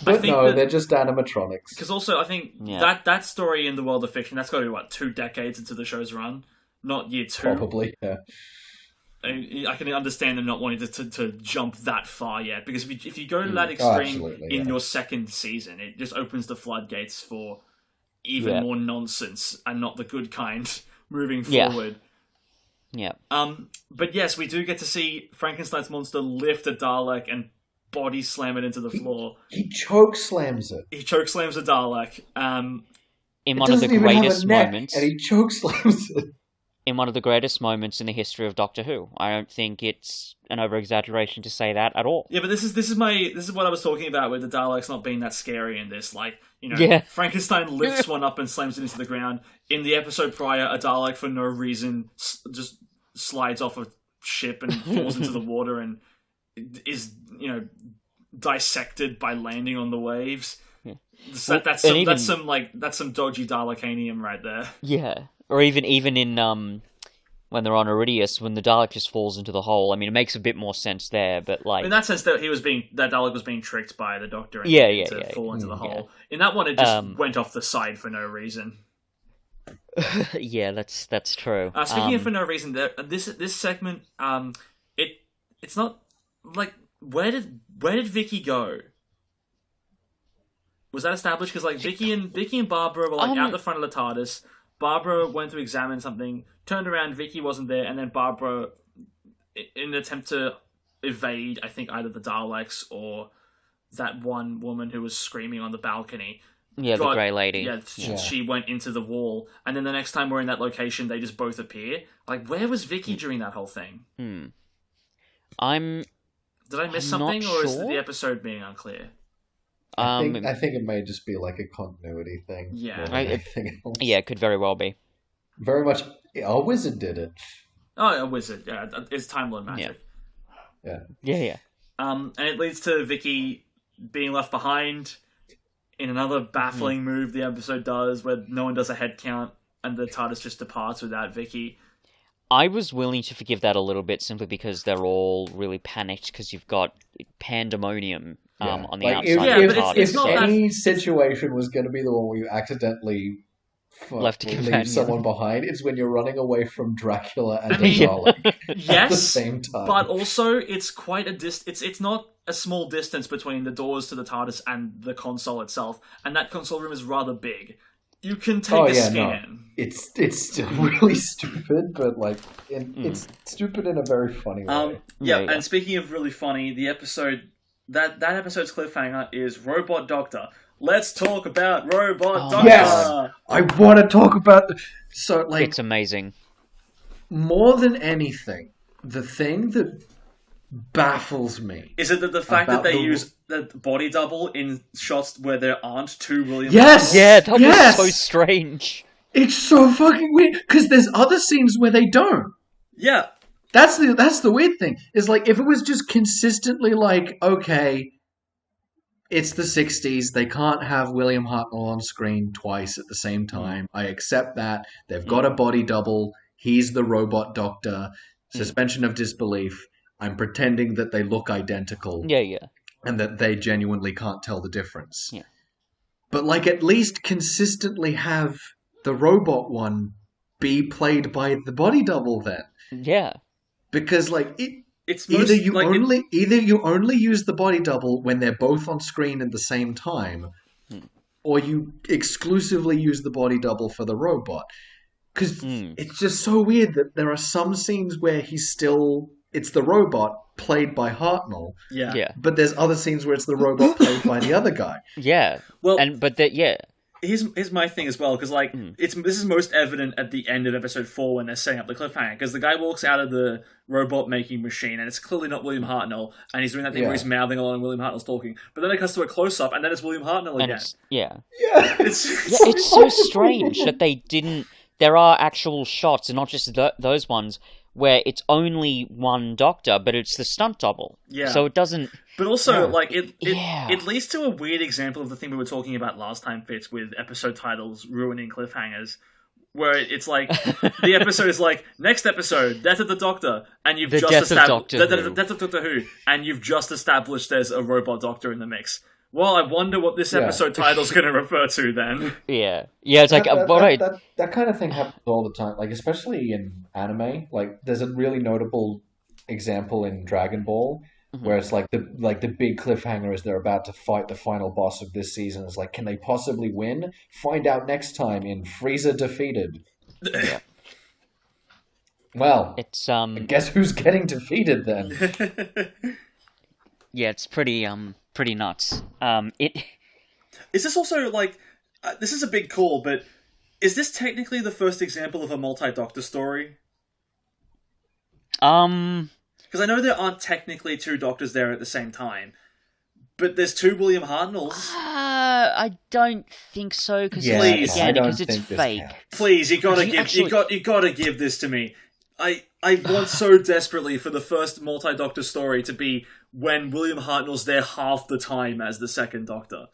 But no, they're just animatronics. Because also, I think that story in the world of fiction, that's got to be, 2 decades into the show's run? Not year 2. Probably, yeah. I can understand them not wanting to jump that far yet, because if you go to that extreme in your second season, it just opens the floodgates for even more nonsense, and not the good kind, moving forward. Yeah. But yes, we do get to see Frankenstein's monster lift a Dalek and body slam it into the floor. He choke slams it. He choke slams a Dalek. In one of the greatest moments. And he choke slams it. In one of the greatest moments in the history of Doctor Who. I don't think it's an over-exaggeration to say that at all. Yeah, but this is what I was talking about with the Daleks not being that scary in this. Frankenstein lifts one up and slams it into the ground. In the episode prior, a Dalek, for no reason, just slides off a ship and falls into the water and is, dissected by landing on the waves. Yeah. That's some dodgy Dalekanium right there. Yeah. Or even in when they're on Iridius, when the Dalek just falls into the hole. I mean, it makes a bit more sense there, but like... In that sense, that Dalek was being tricked by the Doctor to fall into the hole. In that one, it just went off the side for no reason. Yeah, that's true. Speaking of for no reason, this segment, it's not like where did Vicky go? Was that established? Because like Vicky and Barbara were out the front of the TARDIS. Barbara went to examine something, turned around, Vicky wasn't there, and then Barbara, in an attempt to evade, I think, either the Daleks or that one woman who was screaming on the balcony. Yeah, the grey lady. Yeah, she went into the wall, and then the next time we're in that location, they just both appear. Like, where was Vicky during that whole thing? Did I miss something, or is the episode being unclear? I think it may just be like a continuity thing. Yeah. It could very well be. Very much. A wizard did it. Oh, a wizard. Yeah, it's Time Lord magic. Yeah. And it leads to Vicky being left behind in another baffling move the episode does, where no one does a head count and the TARDIS just departs without Vicky. I was willing to forgive that a little bit simply because they're all really panicked because you've got pandemonium on the outside of the TARDIS. If any situation was going to be the one where you accidentally leave someone behind, it's when you're running away from Dracula and the Dalek at the same time. But also, it's quite a it's not a small distance between the doors to the TARDIS and the console itself, and that console room is rather big. You can take a scan. No. It's still really stupid, but like it's stupid in a very funny way. And speaking of really funny, the episode that episode's cliffhanger is Robot Doctor. Let's talk about Robot Doctor. Yes, I want to talk about. So like, it's amazing. More than anything, the thing that baffles me is it that the fact that they use the body double in shots where there aren't two William. Yes, that was so strange. It's so fucking weird because there's other scenes where they don't. Yeah, that's the weird thing. Is like if it was just consistently like, okay, it's the 60s. They can't have William Hartnell on screen twice at the same time. I accept that. They've got a body double. He's the robot doctor. Suspension of disbelief. I'm pretending that they look identical. Yeah. And that they genuinely can't tell the difference. Yeah. But, like, at least consistently have the robot one be played by the body double then. Yeah. Because, like, it's either you only use the body double when they're both on screen at the same time, or you exclusively use the body double for the robot. Because it's just so weird that there are some scenes where it's the robot played by Hartnell. Yeah. But there's other scenes where it's the robot played by the other guy. Yeah. Well, Here's my thing as well, because like this is most evident at the end of episode 4 when they're setting up the cliffhanger, because the guy walks out of the robot making machine and it's clearly not William Hartnell, and he's doing that thing where he's mouthing along and William Hartnell's talking, but then it comes to a close up and then it's William Hartnell again. It's so strange that they didn't. There are actual shots, and not just those ones, where it's only one doctor, but it's the stunt double. Yeah. So it doesn't. But also, like, it leads to a weird example of the thing we were talking about last time, Fitz, with episode titles ruining cliffhangers, where it's like, the episode is like, next episode, Death of the Doctor, and you've just established... Death of Doctor Who, and you've just established there's a robot doctor in the mix. Well, I wonder what this episode title's going to refer to then. Yeah, it's like... That kind of thing happens all the time, like, especially in anime. Like, there's a really notable example in Dragon Ball, where it's like the big cliffhanger is they're about to fight the final boss of this season. It's like, can they possibly win? Find out next time in Frieza Defeated. Yeah. Well, it's guess who's getting defeated then? Yeah, it's pretty nuts. Is this also like this is a big call, but is this technically the first example of a multi-doctor story? Because I know there aren't technically two doctors there at the same time, but there's two William Hartnells. I don't think so. Because it's fake. Please, you gotta give this to me. I want so desperately for the first multi-doctor story to be when William Hartnell's there half the time as the second Doctor.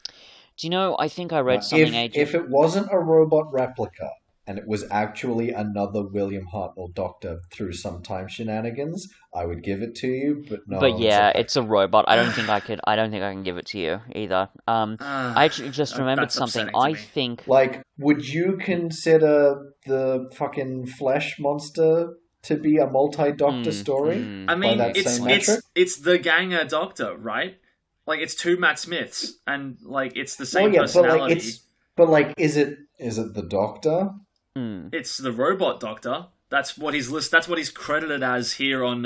Do you know? I think I read something. If it wasn't a robot replica, and it was actually another William Hartnell Doctor through some time shenanigans, I would give it to you, but no. But yeah, it's a robot. I don't think I can give it to you either. I actually just remembered something. I think... Like, would you consider the fucking flesh monster to be a multi-doctor story? I mean, it's the Ganger Doctor, right? Like, it's two Matt Smiths, and like it's the same personality. But is it the Doctor? It's the robot Doctor. That's what he's credited as here on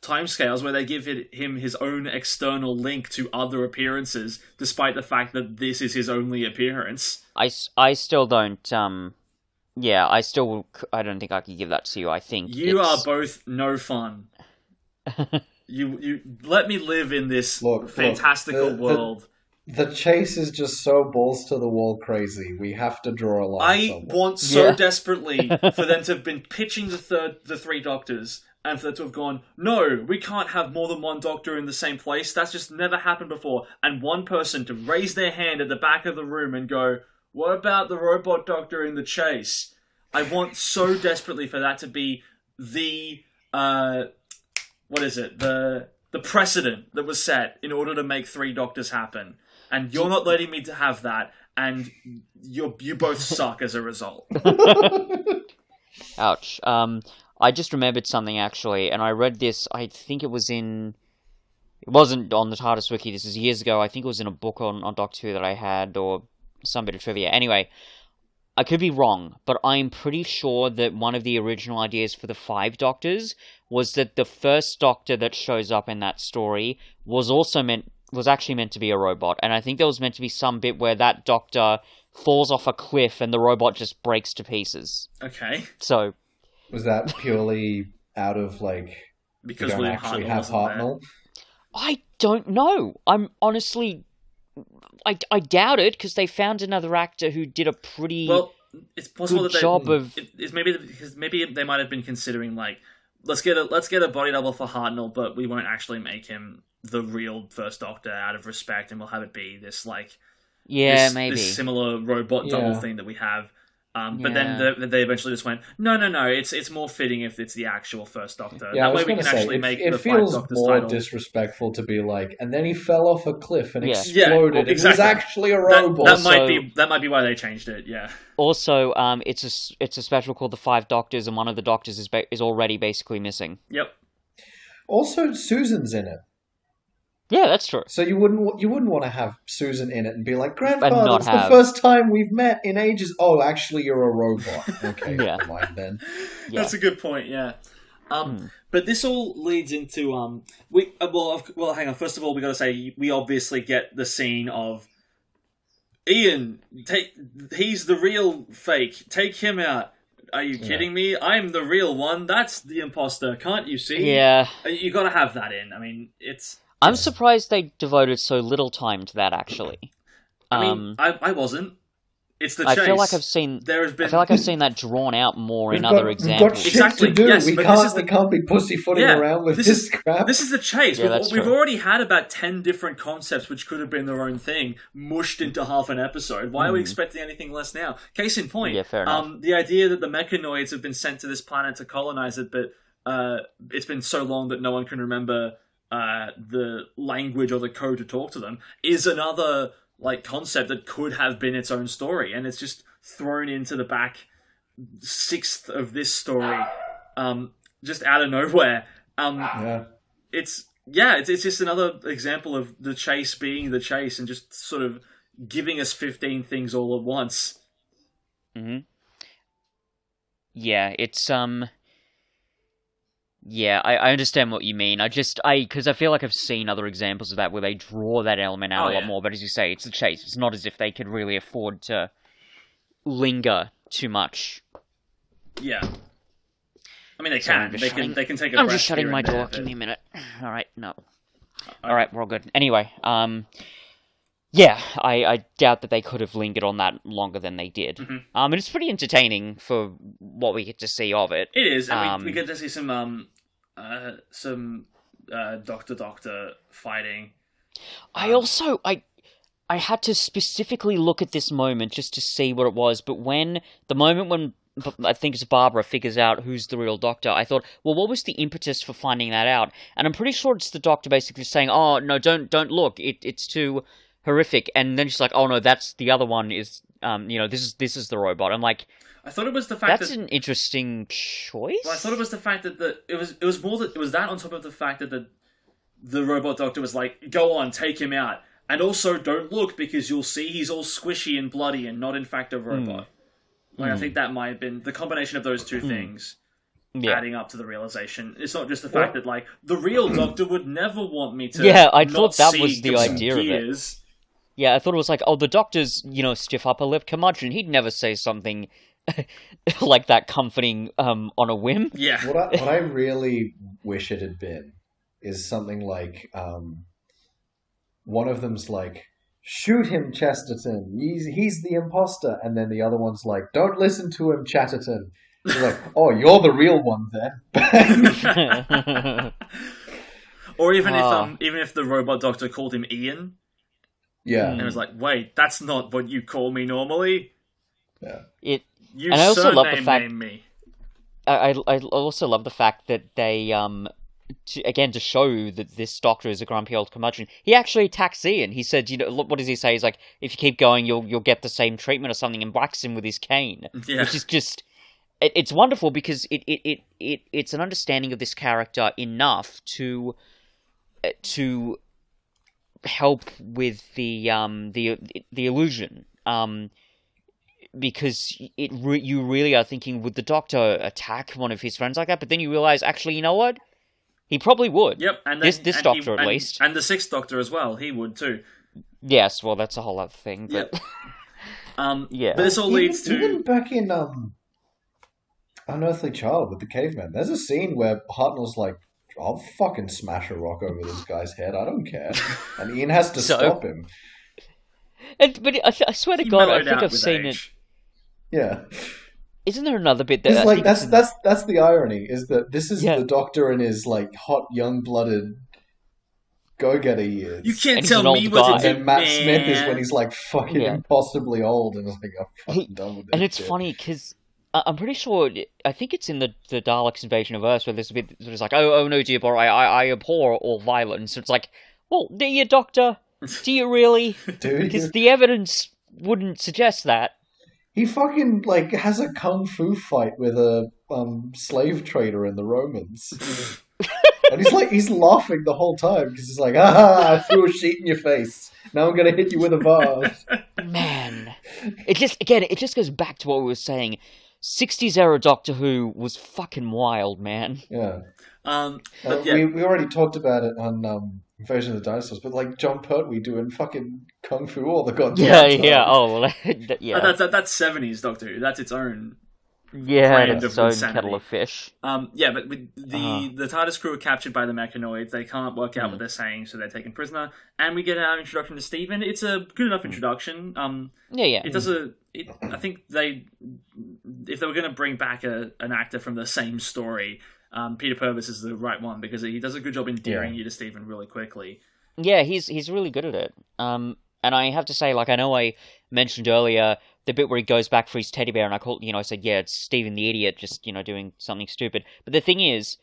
Timescales, where they give him his own external link to other appearances, despite the fact that this is his only appearance. I still don't. I don't think I could give that to you. I think you are both no fun. You let me live in this fantastical world. The chase is just so balls to the wall crazy. We have to draw a line. I want so desperately for them to have been pitching the three doctors, and for them to have gone, no, we can't have more than one doctor in the same place. That's just never happened before. And one person to raise their hand at the back of the room and go, what about the robot doctor in the chase? I want so desperately for that to be the the precedent that was set in order to make three doctors happen. And you're not letting me to have that, and you both suck as a result. Ouch. I just remembered something, actually, and I read this, I think it wasn't on the TARDIS Wiki, this is years ago, I think it was in a book on Doctor Who that I had, or some bit of trivia. Anyway, I could be wrong, but I'm pretty sure that one of the original ideas for the 5 Doctors was that the first Doctor that shows up in that story was actually meant to be a robot, and I think there was meant to be some bit where that Doctor falls off a cliff and the robot just breaks to pieces. Okay. So... Was that purely out of, because we actually have Hartnell? I don't know. I'm honestly... I doubt it, because they found another actor who did a pretty it's possible good job of... It's maybe because maybe they might have been considering, let's get a body double for Hartnell, but we won't actually make him the real First Doctor out of respect, and we'll have it be this maybe this similar robot double thing that we have. But then they eventually just went, no, it's more fitting if it's the actual First Doctor. Yeah, that way we can actually make the Five Doctors more title. Disrespectful to be like, and then he fell off a cliff and exploded. Yeah, well, exactly. It was actually a robot. That might be why they changed it. Yeah. Also, it's a special called the Five Doctors, and one of the Doctors is already basically missing. Yep. Also, Susan's in it. Yeah, that's true. So you wouldn't want to have Susan in it and be like, Grandfather, it's the first time we've met in ages. Oh, actually, you're a robot. Okay, never mind then. Yeah. That's a good point. Yeah. But this all leads into hang on. First of all, we got to say we obviously get the scene of Ian. He's the real fake. Take him out. Are you kidding me? I'm the real one. That's the imposter. Can't you see? Yeah. You got to have that in. I mean, it's. I'm surprised they devoted so little time to that, actually. I mean, I wasn't. It's the chase. I feel like I've seen that drawn out more in other examples. We've got shit to do. Yes, we can't be pussyfooting around with this crap. This is the chase. Yeah, we've already had about 10 different concepts which could have been their own thing, mushed into half an episode. Why are we expecting anything less now? Case in point, fair enough. The idea that the mechanoids have been sent to this planet to colonize it, but it's been so long that no one can remember the language or the code to talk to them, is another concept that could have been its own story, and it's just thrown into the back sixth of this story, just out of nowhere. It's just another example of the chase being the chase and just sort of giving us 15 things all at once. Mm-hmm. Yeah, it's Yeah, I understand what you mean. Because I feel like I've seen other examples of that where they draw that element out a lot more, but as you say, it's the chase. It's not as if they could really afford to linger too much. Yeah. I mean, they can. They can take a breath. I'm just shutting my door. Give me a minute. Alright, no. Alright, we're all good. Anyway, yeah, I doubt that they could have lingered on that longer than they did. Mm-hmm. And it's pretty entertaining for what we get to see of it. It is, and we get to see some Doctor fighting. I had to specifically look at this moment just to see what it was, but the moment when I think it's Barbara figures out who's the real Doctor, I thought, well, what was the impetus for finding that out? And I'm pretty sure it's the Doctor basically saying, oh, no, don't look, it's too horrific. And then she's like, oh no, that's the other one is, this is the robot. I'm like, I thought it was the fact that's an interesting choice. Well, I thought it was the fact that it was more that it was that on top of the fact that the robot Doctor was like, go on, take him out, and also don't look because you'll see he's all squishy and bloody and not in fact a robot. I think that might have been the combination of those two things adding up to the realization. It's not just the fact that the real Doctor would never want me to. Yeah, I thought that was the idea of it. Yeah, I thought it was like, oh, the Doctor's, stiff upper lip curmudgeon. He'd never say something like that comforting on a whim. Yeah. What I really wish it had been is something like, one of them's like, shoot him, Chesterton. He's the imposter. And then the other one's like, don't listen to him, Chatterton. He's like, oh, you're the real one then. Or even if the robot Doctor called him Ian. Yeah. And it was like, wait, that's not what you call me normally. Yeah. You and I also love the fact me. I also love the fact that they to show that this Doctor is a grumpy old curmudgeon, he actually attacks Ian. He said, what does he say? He's like, if you keep going, you'll get the same treatment or something, and whacks him with his cane. Yeah. Which is just, it's wonderful because it's an understanding of this character enough to help with the illusion. Because you really are thinking, would the Doctor attack one of his friends like that? But then you realize, actually, you know what? He probably would. Yep, and this Doctor at least, and the Sixth Doctor as well. He would too. Yes, well, that's a whole other thing. But yeah. But this all leads to even back in Unearthly Child with the caveman. There's a scene where Hartnell's like, I'll fucking smash a rock over this guy's head. I don't care. And Ian has to stop him. But I swear to God, I think I've seen it. Yeah. isn't there another bit that It's I like think that's the irony, is that this is Yeah. the Doctor in his like hot young-blooded go-getter years. You can't And he's tell an me old what guy. to do, And then Matt man. Smith is when he's like fucking Yeah. impossibly old and is like, I'm fucking done with this. And it's shit. funny because I'm pretty sure, I think it's in the Daleks' Invasion of Earth where there's a bit that is like, oh no, dear boy, I abhor all violence. It's like, well, do you, Doctor? Do you really? Dude, Because the evidence wouldn't suggest that. he fucking like has a kung fu fight with a slave trader in the Romans. And he's laughing the whole time because he's like, I threw a sheet in your face. Now I'm gonna hit you with a vase. Man, it just goes back to what we were saying. 60s era Doctor Who was fucking wild, man. Yeah. But yeah, We already talked about it on Invasion of the Dinosaurs, but like John Pertwee doing fucking kung fu all the goddamn time. Yeah. Oh, well, yeah. that's 70s Doctor Who. That's its own. Yeah, brand its of own insanity. kettle of fish. Yeah, but with the TARDIS crew are captured by the mechanoids. They can't work out what they're saying, so they're taken prisoner. And we get our introduction to Stephen. It's a good enough introduction. Yeah. It does I think if they were going to bring back an actor from the same story, Peter Purves is the right one because he does a good job endearing you to Stephen really quickly. Yeah, he's really good at it. And I have to say, like, I know I mentioned earlier the bit where he goes back for his teddy bear, and I said, yeah, it's Stephen the idiot, just, doing something stupid. But the thing is,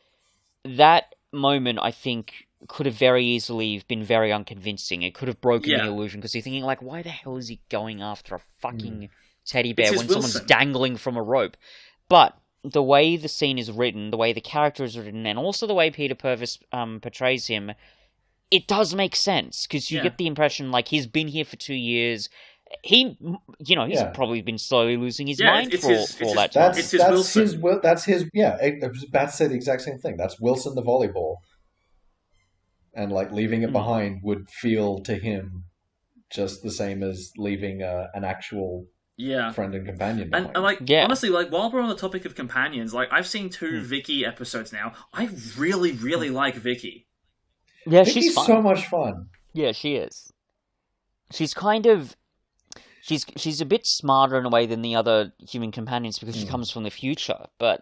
that moment, I think, could have very easily been very unconvincing. It could have broken the illusion, because you're thinking, like, why the hell is he going after a fucking teddy bear when someone's dangling from a rope? But the way the scene is written, the way the character is written, and also the way Peter Purves portrays him, it does make sense, because you get the impression, like, he's been here for 2 years. He's probably been slowly losing his mind for all that time. It's his Wilson. That's his. Yeah, I was about to say the exact same thing. That's Wilson the volleyball, and like leaving it behind would feel to him just the same as leaving an actual friend and companion behind. And honestly, like while we're on the topic of companions, like I've seen 2 Vicky episodes now. I really, really like Vicky. Yeah, Vicky's she's fun. so much fun. Yeah, she is. She's kind of... She's a bit smarter in a way than the other human companions because she comes from the future. But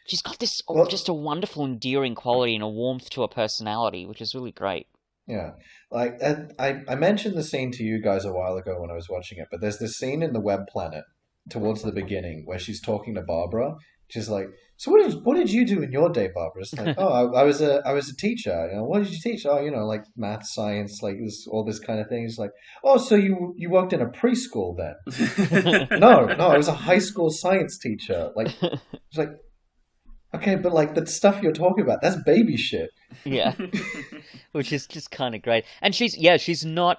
she's got this just a wonderful, endearing quality and a warmth to her personality, which is really great. Yeah. Like I mentioned the scene to you guys a while ago when I was watching it, but there's this scene in the Web Planet towards the beginning where she's talking to Barbara. She's like, so what did you do in your day, Barbara? It's like, I was a teacher. What did you teach? Like math, science, like all this kind of thing. It's like, so you worked in a preschool then? No, I was a high school science teacher. Like, it's like, okay, but like the stuff you're talking about, that's baby shit. Yeah, which is just kind of great. And she's not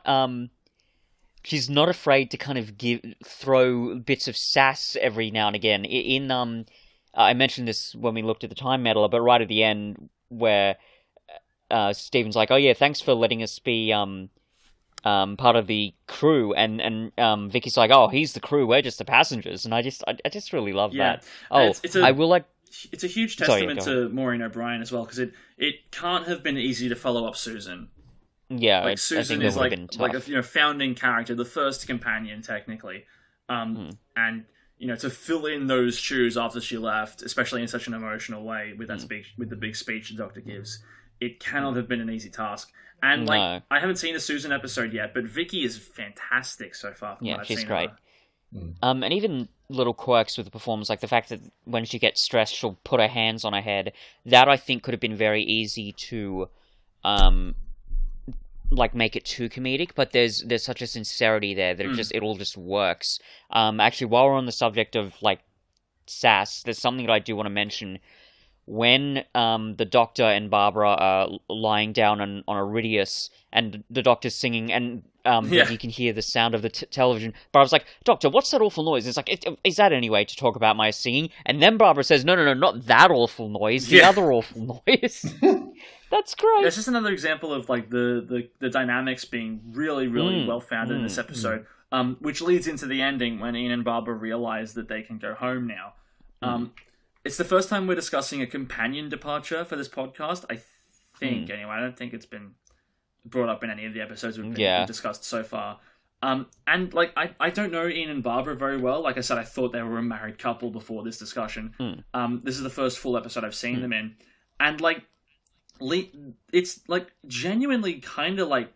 afraid to kind of throw bits of sass every now and again. I mentioned this when we looked at the Time Meddler, but right at the end where Stephen's like, "Oh yeah, thanks for letting us be part of the crew," and Vicky's like, "Oh, he's the crew, we're just the passengers," and I just really love that. It's a huge testament to Maureen O'Brien as well because it can't have been easy to follow up Susan. Yeah, like Susan is like a founding character, the first companion technically, and to fill in those shoes after she left, especially in such an emotional way with the big speech the Doctor gives, it cannot have been an easy task. And I haven't seen the Susan episode yet, but Vicky is fantastic so far. From what I've she's seen great. Of her. And even little quirks with the performance, like the fact that when she gets stressed, she'll put her hands on her head. That I think could have been very easy to, make it too comedic. But there's such a sincerity there that it all just works. Actually, while we're on the subject of sass, there's something that I do want to mention. When the Doctor and Barbara are lying down on Iridius, and the Doctor's singing, and you can hear the sound of the television. Barbara's like, "Doctor, what's that awful noise?" It's like, is that any way to talk about my singing? And then Barbara says, "No, not that awful noise, the other awful noise." That's great. It's just another example of the dynamics being really, really well founded in this episode, which leads into the ending when Ian and Barbara realize that they can go home now. It's the first time we're discussing a companion departure for this podcast, I think. Anyway, I don't think it's been brought up in any of the episodes we've discussed so far. And like I don't know Ian and Barbara very well. Like I said, I thought they were a married couple before this discussion. This is the first full episode I've seen them in, and like, it's like genuinely kind of like,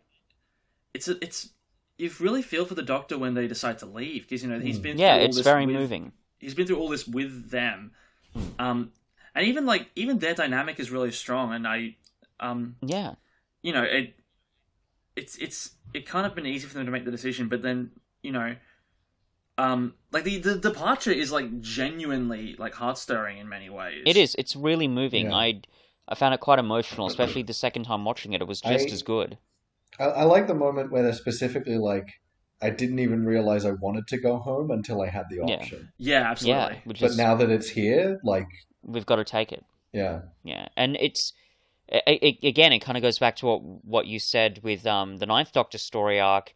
it's you really feel for the Doctor when they decide to leave, because he's been through all it's this very moving. He's been through all this with them, and even their dynamic is really strong, and it kind of been easy for them to make the decision, but then like the departure is like genuinely like heart stirring in many ways. It is. It's really moving. Yeah. I found it quite emotional, especially the second time watching it. It was just as good. I like the moment where they're specifically like, I didn't even realize I wanted to go home until I had the option. Yeah, absolutely. Yeah, But now that it's here, like, we've got to take it. Yeah. Yeah, and it's again, it kind of goes back to what you said with the Ninth Doctor story arc.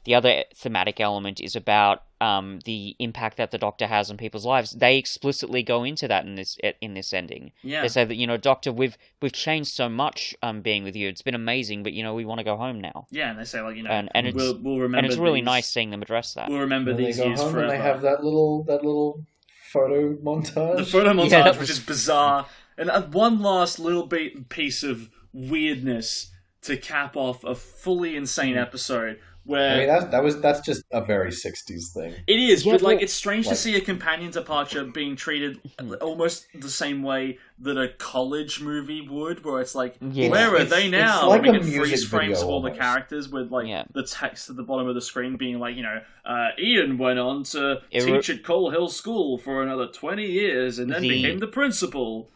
The other thematic element is about the impact that the Doctor has on people's lives. They explicitly go into that in this ending. Yeah. They say that Doctor, we've changed so much being with you. It's been amazing, but we want to go home now. Yeah, and they say like and we'll remember. And it's really nice seeing them address that. We'll remember these they go years home forever. and they have that little photo montage. The photo montage, which was... is bizarre, and one last little piece of weirdness to cap off a fully insane episode. Where I mean, that's just a very 60s thing. It is, but like it's strange to see a companion departure being treated almost the same way that a college movie would, where it's like, where are they now? It's like we a get music freeze frames of all the almost. characters with like the text at the bottom of the screen being like, Ian went on to teach at Coal Hill School for another 20 years and then became the principal.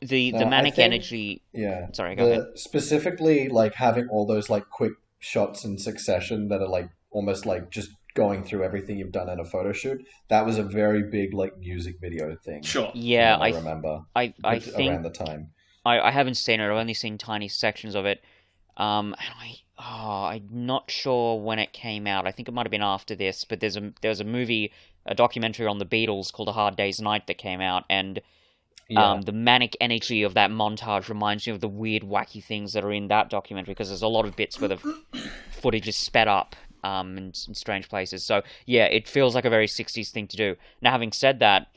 The manic energy. Yeah. Sorry, go ahead. Specifically, like having all those like quick shots in succession that are like almost like just going through everything you've done in a photo shoot. That was a very big like music video thing. Sure. Yeah, I remember. I think around the time. I haven't seen it. I've only seen tiny sections of it. And I'm not sure when it came out. I think it might have been after this. But there's a documentary on the Beatles called A Hard Day's Night that came out, and the manic energy of that montage reminds me of the weird, wacky things that are in that documentary, because there's a lot of bits where the footage is sped up in strange places. So, yeah, it feels like a very 60s thing to do. Now, having said that,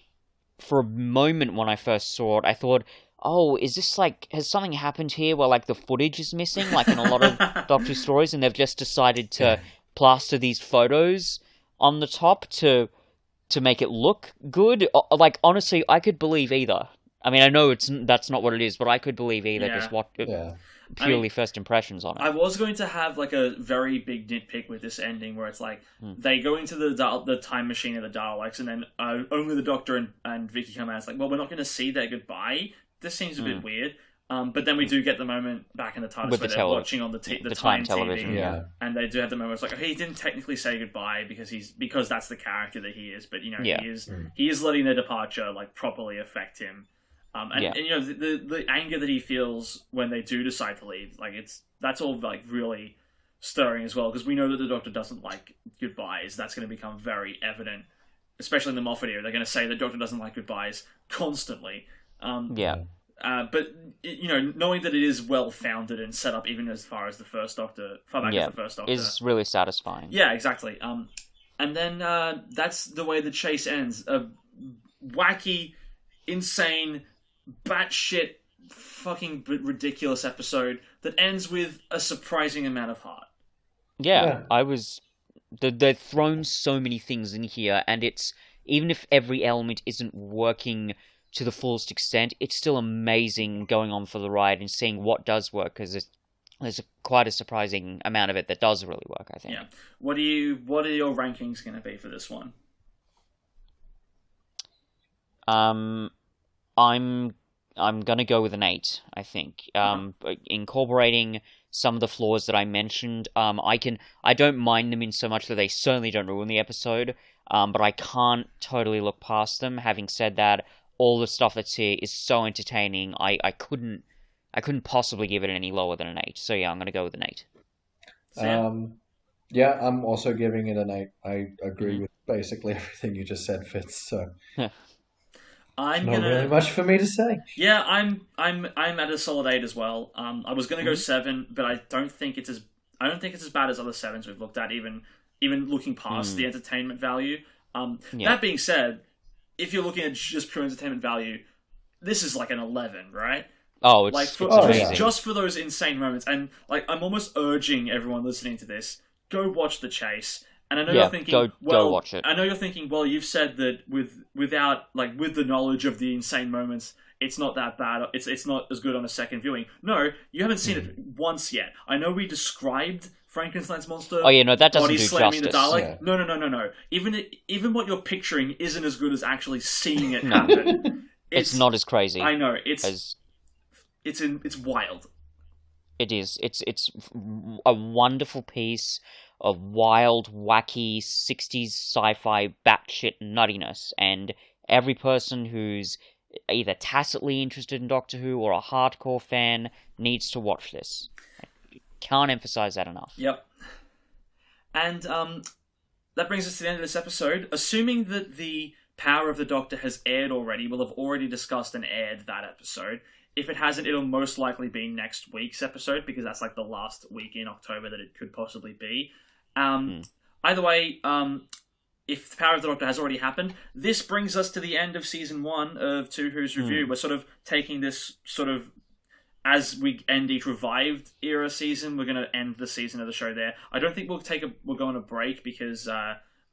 for a moment when I first saw it, I thought, oh, is this like, has something happened here where like the footage is missing, like in a lot of Doctor stories, and they've just decided to plaster these photos on the top to make it look good? Like, honestly, I could believe either. I mean, I know that's not what it is, but I could believe either. Just purely first impressions on it. I was going to have like a very big nitpick with this ending, where it's like they go into the time machine of the Daleks, and then only the Doctor and Vicky come out. It's like, well, we're not going to see their goodbye. This seems a bit weird. But then we do get the moment back in the TARDIS where they're watching on the time television, TV, and they do have the moment where it's like, okay, he didn't technically say goodbye because that's the character that he is, but he is letting their departure like properly affect him. And the anger that he feels when they do decide to leave, like that's all like really stirring as well, because we know that the Doctor doesn't like goodbyes. That's going to become very evident, especially in the Moffat era. They're going to say the Doctor doesn't like goodbyes constantly. But knowing that it is well founded and set up, even as far as the first Doctor, far back as the first Doctor, is really satisfying. Yeah, exactly. And then that's the way the chase ends. A wacky, insane, batshit, fucking ridiculous episode that ends with a surprising amount of heart. Yeah. They've thrown so many things in here, and it's, even if every element isn't working to the fullest extent, it's still amazing going on for the ride and seeing what does work, because there's quite a surprising amount of it that does really work, I think. Yeah. What are your rankings going to be for this one? I'm gonna go with an 8, I think. Incorporating some of the flaws that I mentioned, I don't mind them in so much that they certainly don't ruin the episode, but I can't totally look past them. Having said that, all the stuff that's here is so entertaining, I couldn't possibly give it any lower than an 8. So yeah, I'm gonna go with an 8. Yeah, I'm also giving it an 8. I agree with basically everything you just said, Fitz, so not really much for me to say. Yeah, I'm at a solid 8 as well. I was gonna go 7, but I don't think it's as bad as other 7s we've looked at, even even looking past the entertainment value. Yeah. That being said, if you're looking at just pure entertainment value, this is like an 11, right? Oh, it's, Like it's for, amazing. just for those insane moments, and like I'm almost urging everyone listening to this, go watch The Chase. And I know you're thinking, go watch it. I know you're thinking, well, you've said that with the knowledge of the insane moments, it's not that bad. It's not as good on a second viewing. No, you haven't seen it once yet. I know we described Frankenstein's monster. Oh yeah, no, that doesn't body do slamming justice. the Dalek. Yeah. No. Even what you're picturing isn't as good as actually seeing it happen. It's not as crazy. I know as it's wild. it is. It's a wonderful piece of wild, wacky 60s sci-fi batshit nuttiness, and every person who's either tacitly interested in Doctor Who or a hardcore fan needs to watch this. I can't emphasize that enough. Yep. And that brings us to the end of this episode. Assuming that the Power of the Doctor has aired already, we'll have already discussed and aired that episode. If it hasn't, it'll most likely be next week's episode, because that's like the last week in October that it could possibly be. Either way, if the Power of the Doctor has already happened, this brings us to the end of Season 1 of Two Who's Review. We're sort of taking this sort of, as we end each revived era season, we're going to end the season of the show there. I don't think we'll go on a break, because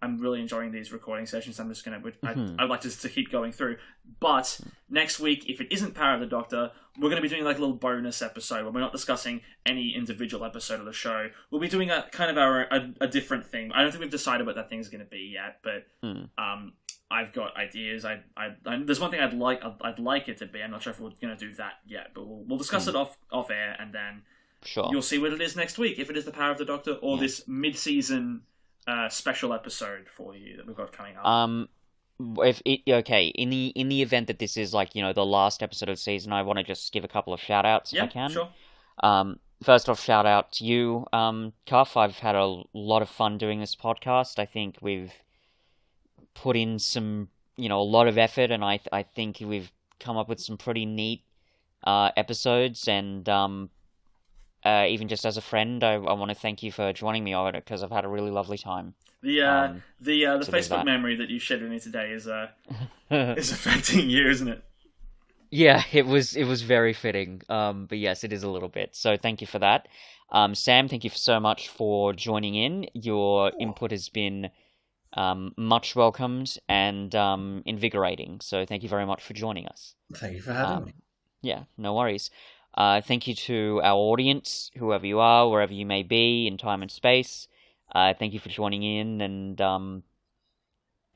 I'm really enjoying these recording sessions. I'm just going to... I'd like to keep going through. But next week, if it isn't Power of the Doctor, we're going to be doing like a little bonus episode where we're not discussing any individual episode of the show. We'll be doing a kind of a different thing. I don't think we've decided what that thing's going to be yet, but I've got ideas. There's one thing I'd like it to be. I'm not sure if we're going to do that yet, but we'll discuss it off air, and then you'll see what it is next week. If it is the Power of the Doctor or this mid-season special episode for you that we've got coming up. In the event that this is like, the last episode of the season, I want to just give a couple of shout outs if I can. Sure. First off, shout out to you, Cuff. I've had a lot of fun doing this podcast. I think we've put in some, a lot of effort, and I think we've come up with some pretty neat episodes, and even just as a friend, I want to thank you for joining me on it, because I've had a really lovely time. The Facebook memory that you shared with me today is affecting you, isn't it? Yeah, it was very fitting. But yes, it is a little bit. So thank you for that. Sam, thank you so much for joining in. Your input has been much welcomed and invigorating. So thank you very much for joining us. Thank you for having me. Yeah, no worries. Thank you to our audience, whoever you are, wherever you may be in time and space. Thank you for joining in and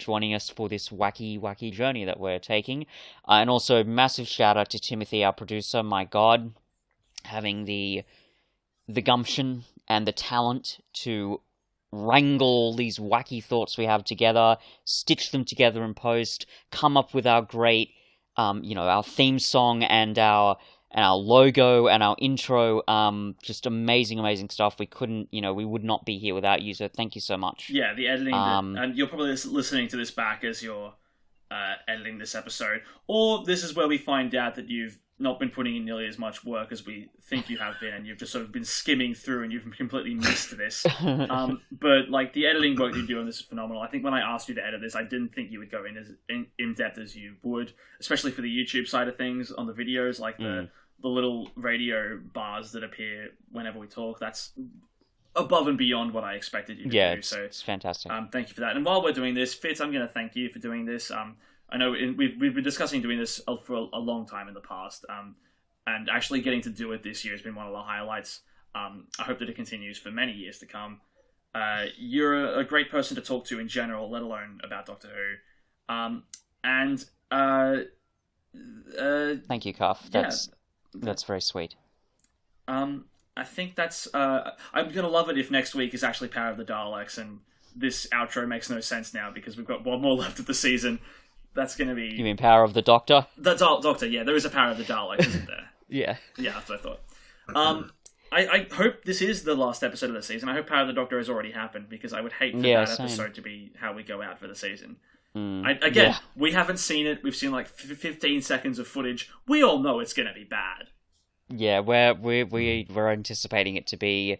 joining us for this wacky journey that we're taking. And also, massive shout out to Timothy, our producer. My God, having the gumption and the talent to wrangle these wacky thoughts we have together, stitch them together in post, come up with our great, our theme song and our logo and our intro, just amazing stuff. We couldn't, we would not be here without you, so thank you so much. Yeah, the editing, and you're probably listening to this back as you're editing this episode, or this is where we find out that you've not been putting in nearly as much work as we think you have been, and you've just sort of been skimming through and you've completely missed this. But like the editing work you do on this is phenomenal. I think when I asked you to edit this, I didn't think you would go in depth as you would, especially for the YouTube side of things on the videos, like the little radio bars that appear whenever we talk. That's above and beyond what I expected you to do. So it's fantastic. Thank you for that. And while we're doing this, Fitz, I'm going to thank you for doing this. I know we've been discussing doing this for a long time in the past, and actually getting to do it this year has been one of the highlights. I hope that it continues for many years to come. You're a great person to talk to in general, let alone about Doctor Who. Thank you, Cuff. That's very sweet. I think that's... I'm going to love it if next week is actually Power of the Daleks, and this outro makes no sense now because we've got one more left of the season. That's going to be... You mean Power of the Doctor? The Doctor, yeah. There is a Power of the Daleks, isn't there? Yeah. Yeah, that's what I thought. I hope this is the last episode of the season. I hope Power of the Doctor has already happened, because I would hate for that episode to be how we go out for the season. We haven't seen it. We've seen like 15 seconds of footage. We all know it's going to be bad. Yeah, we're anticipating it to be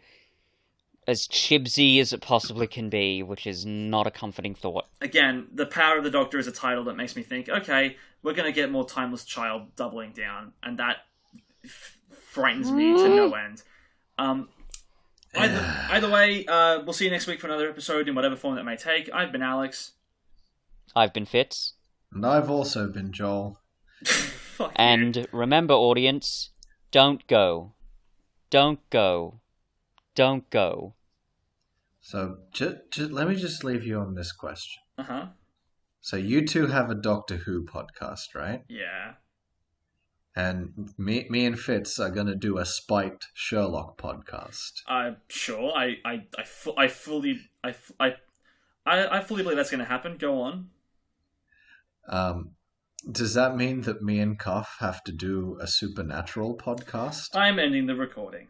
as chibsy as it possibly can be, which is not a comforting thought. Again, The Power of the Doctor is a title that makes me think, okay, we're going to get more Timeless Child doubling down, and that frightens me to no end. Either way, we'll see you next week for another episode in whatever form that may take. I've been Alex. I've been Fitz. And I've also been Joel. Fuck and you. Remember, audience, don't go. Don't go. Don't go. So, let me just leave you on this question. Uh-huh. So, you two have a Doctor Who podcast, right? Yeah. And me and Fitz are going to do a spiked Sherlock podcast. Sure. I fully believe that's going to happen. Go on. Does that mean that me and Cuff have to do a Supernatural podcast? I'm ending the recording.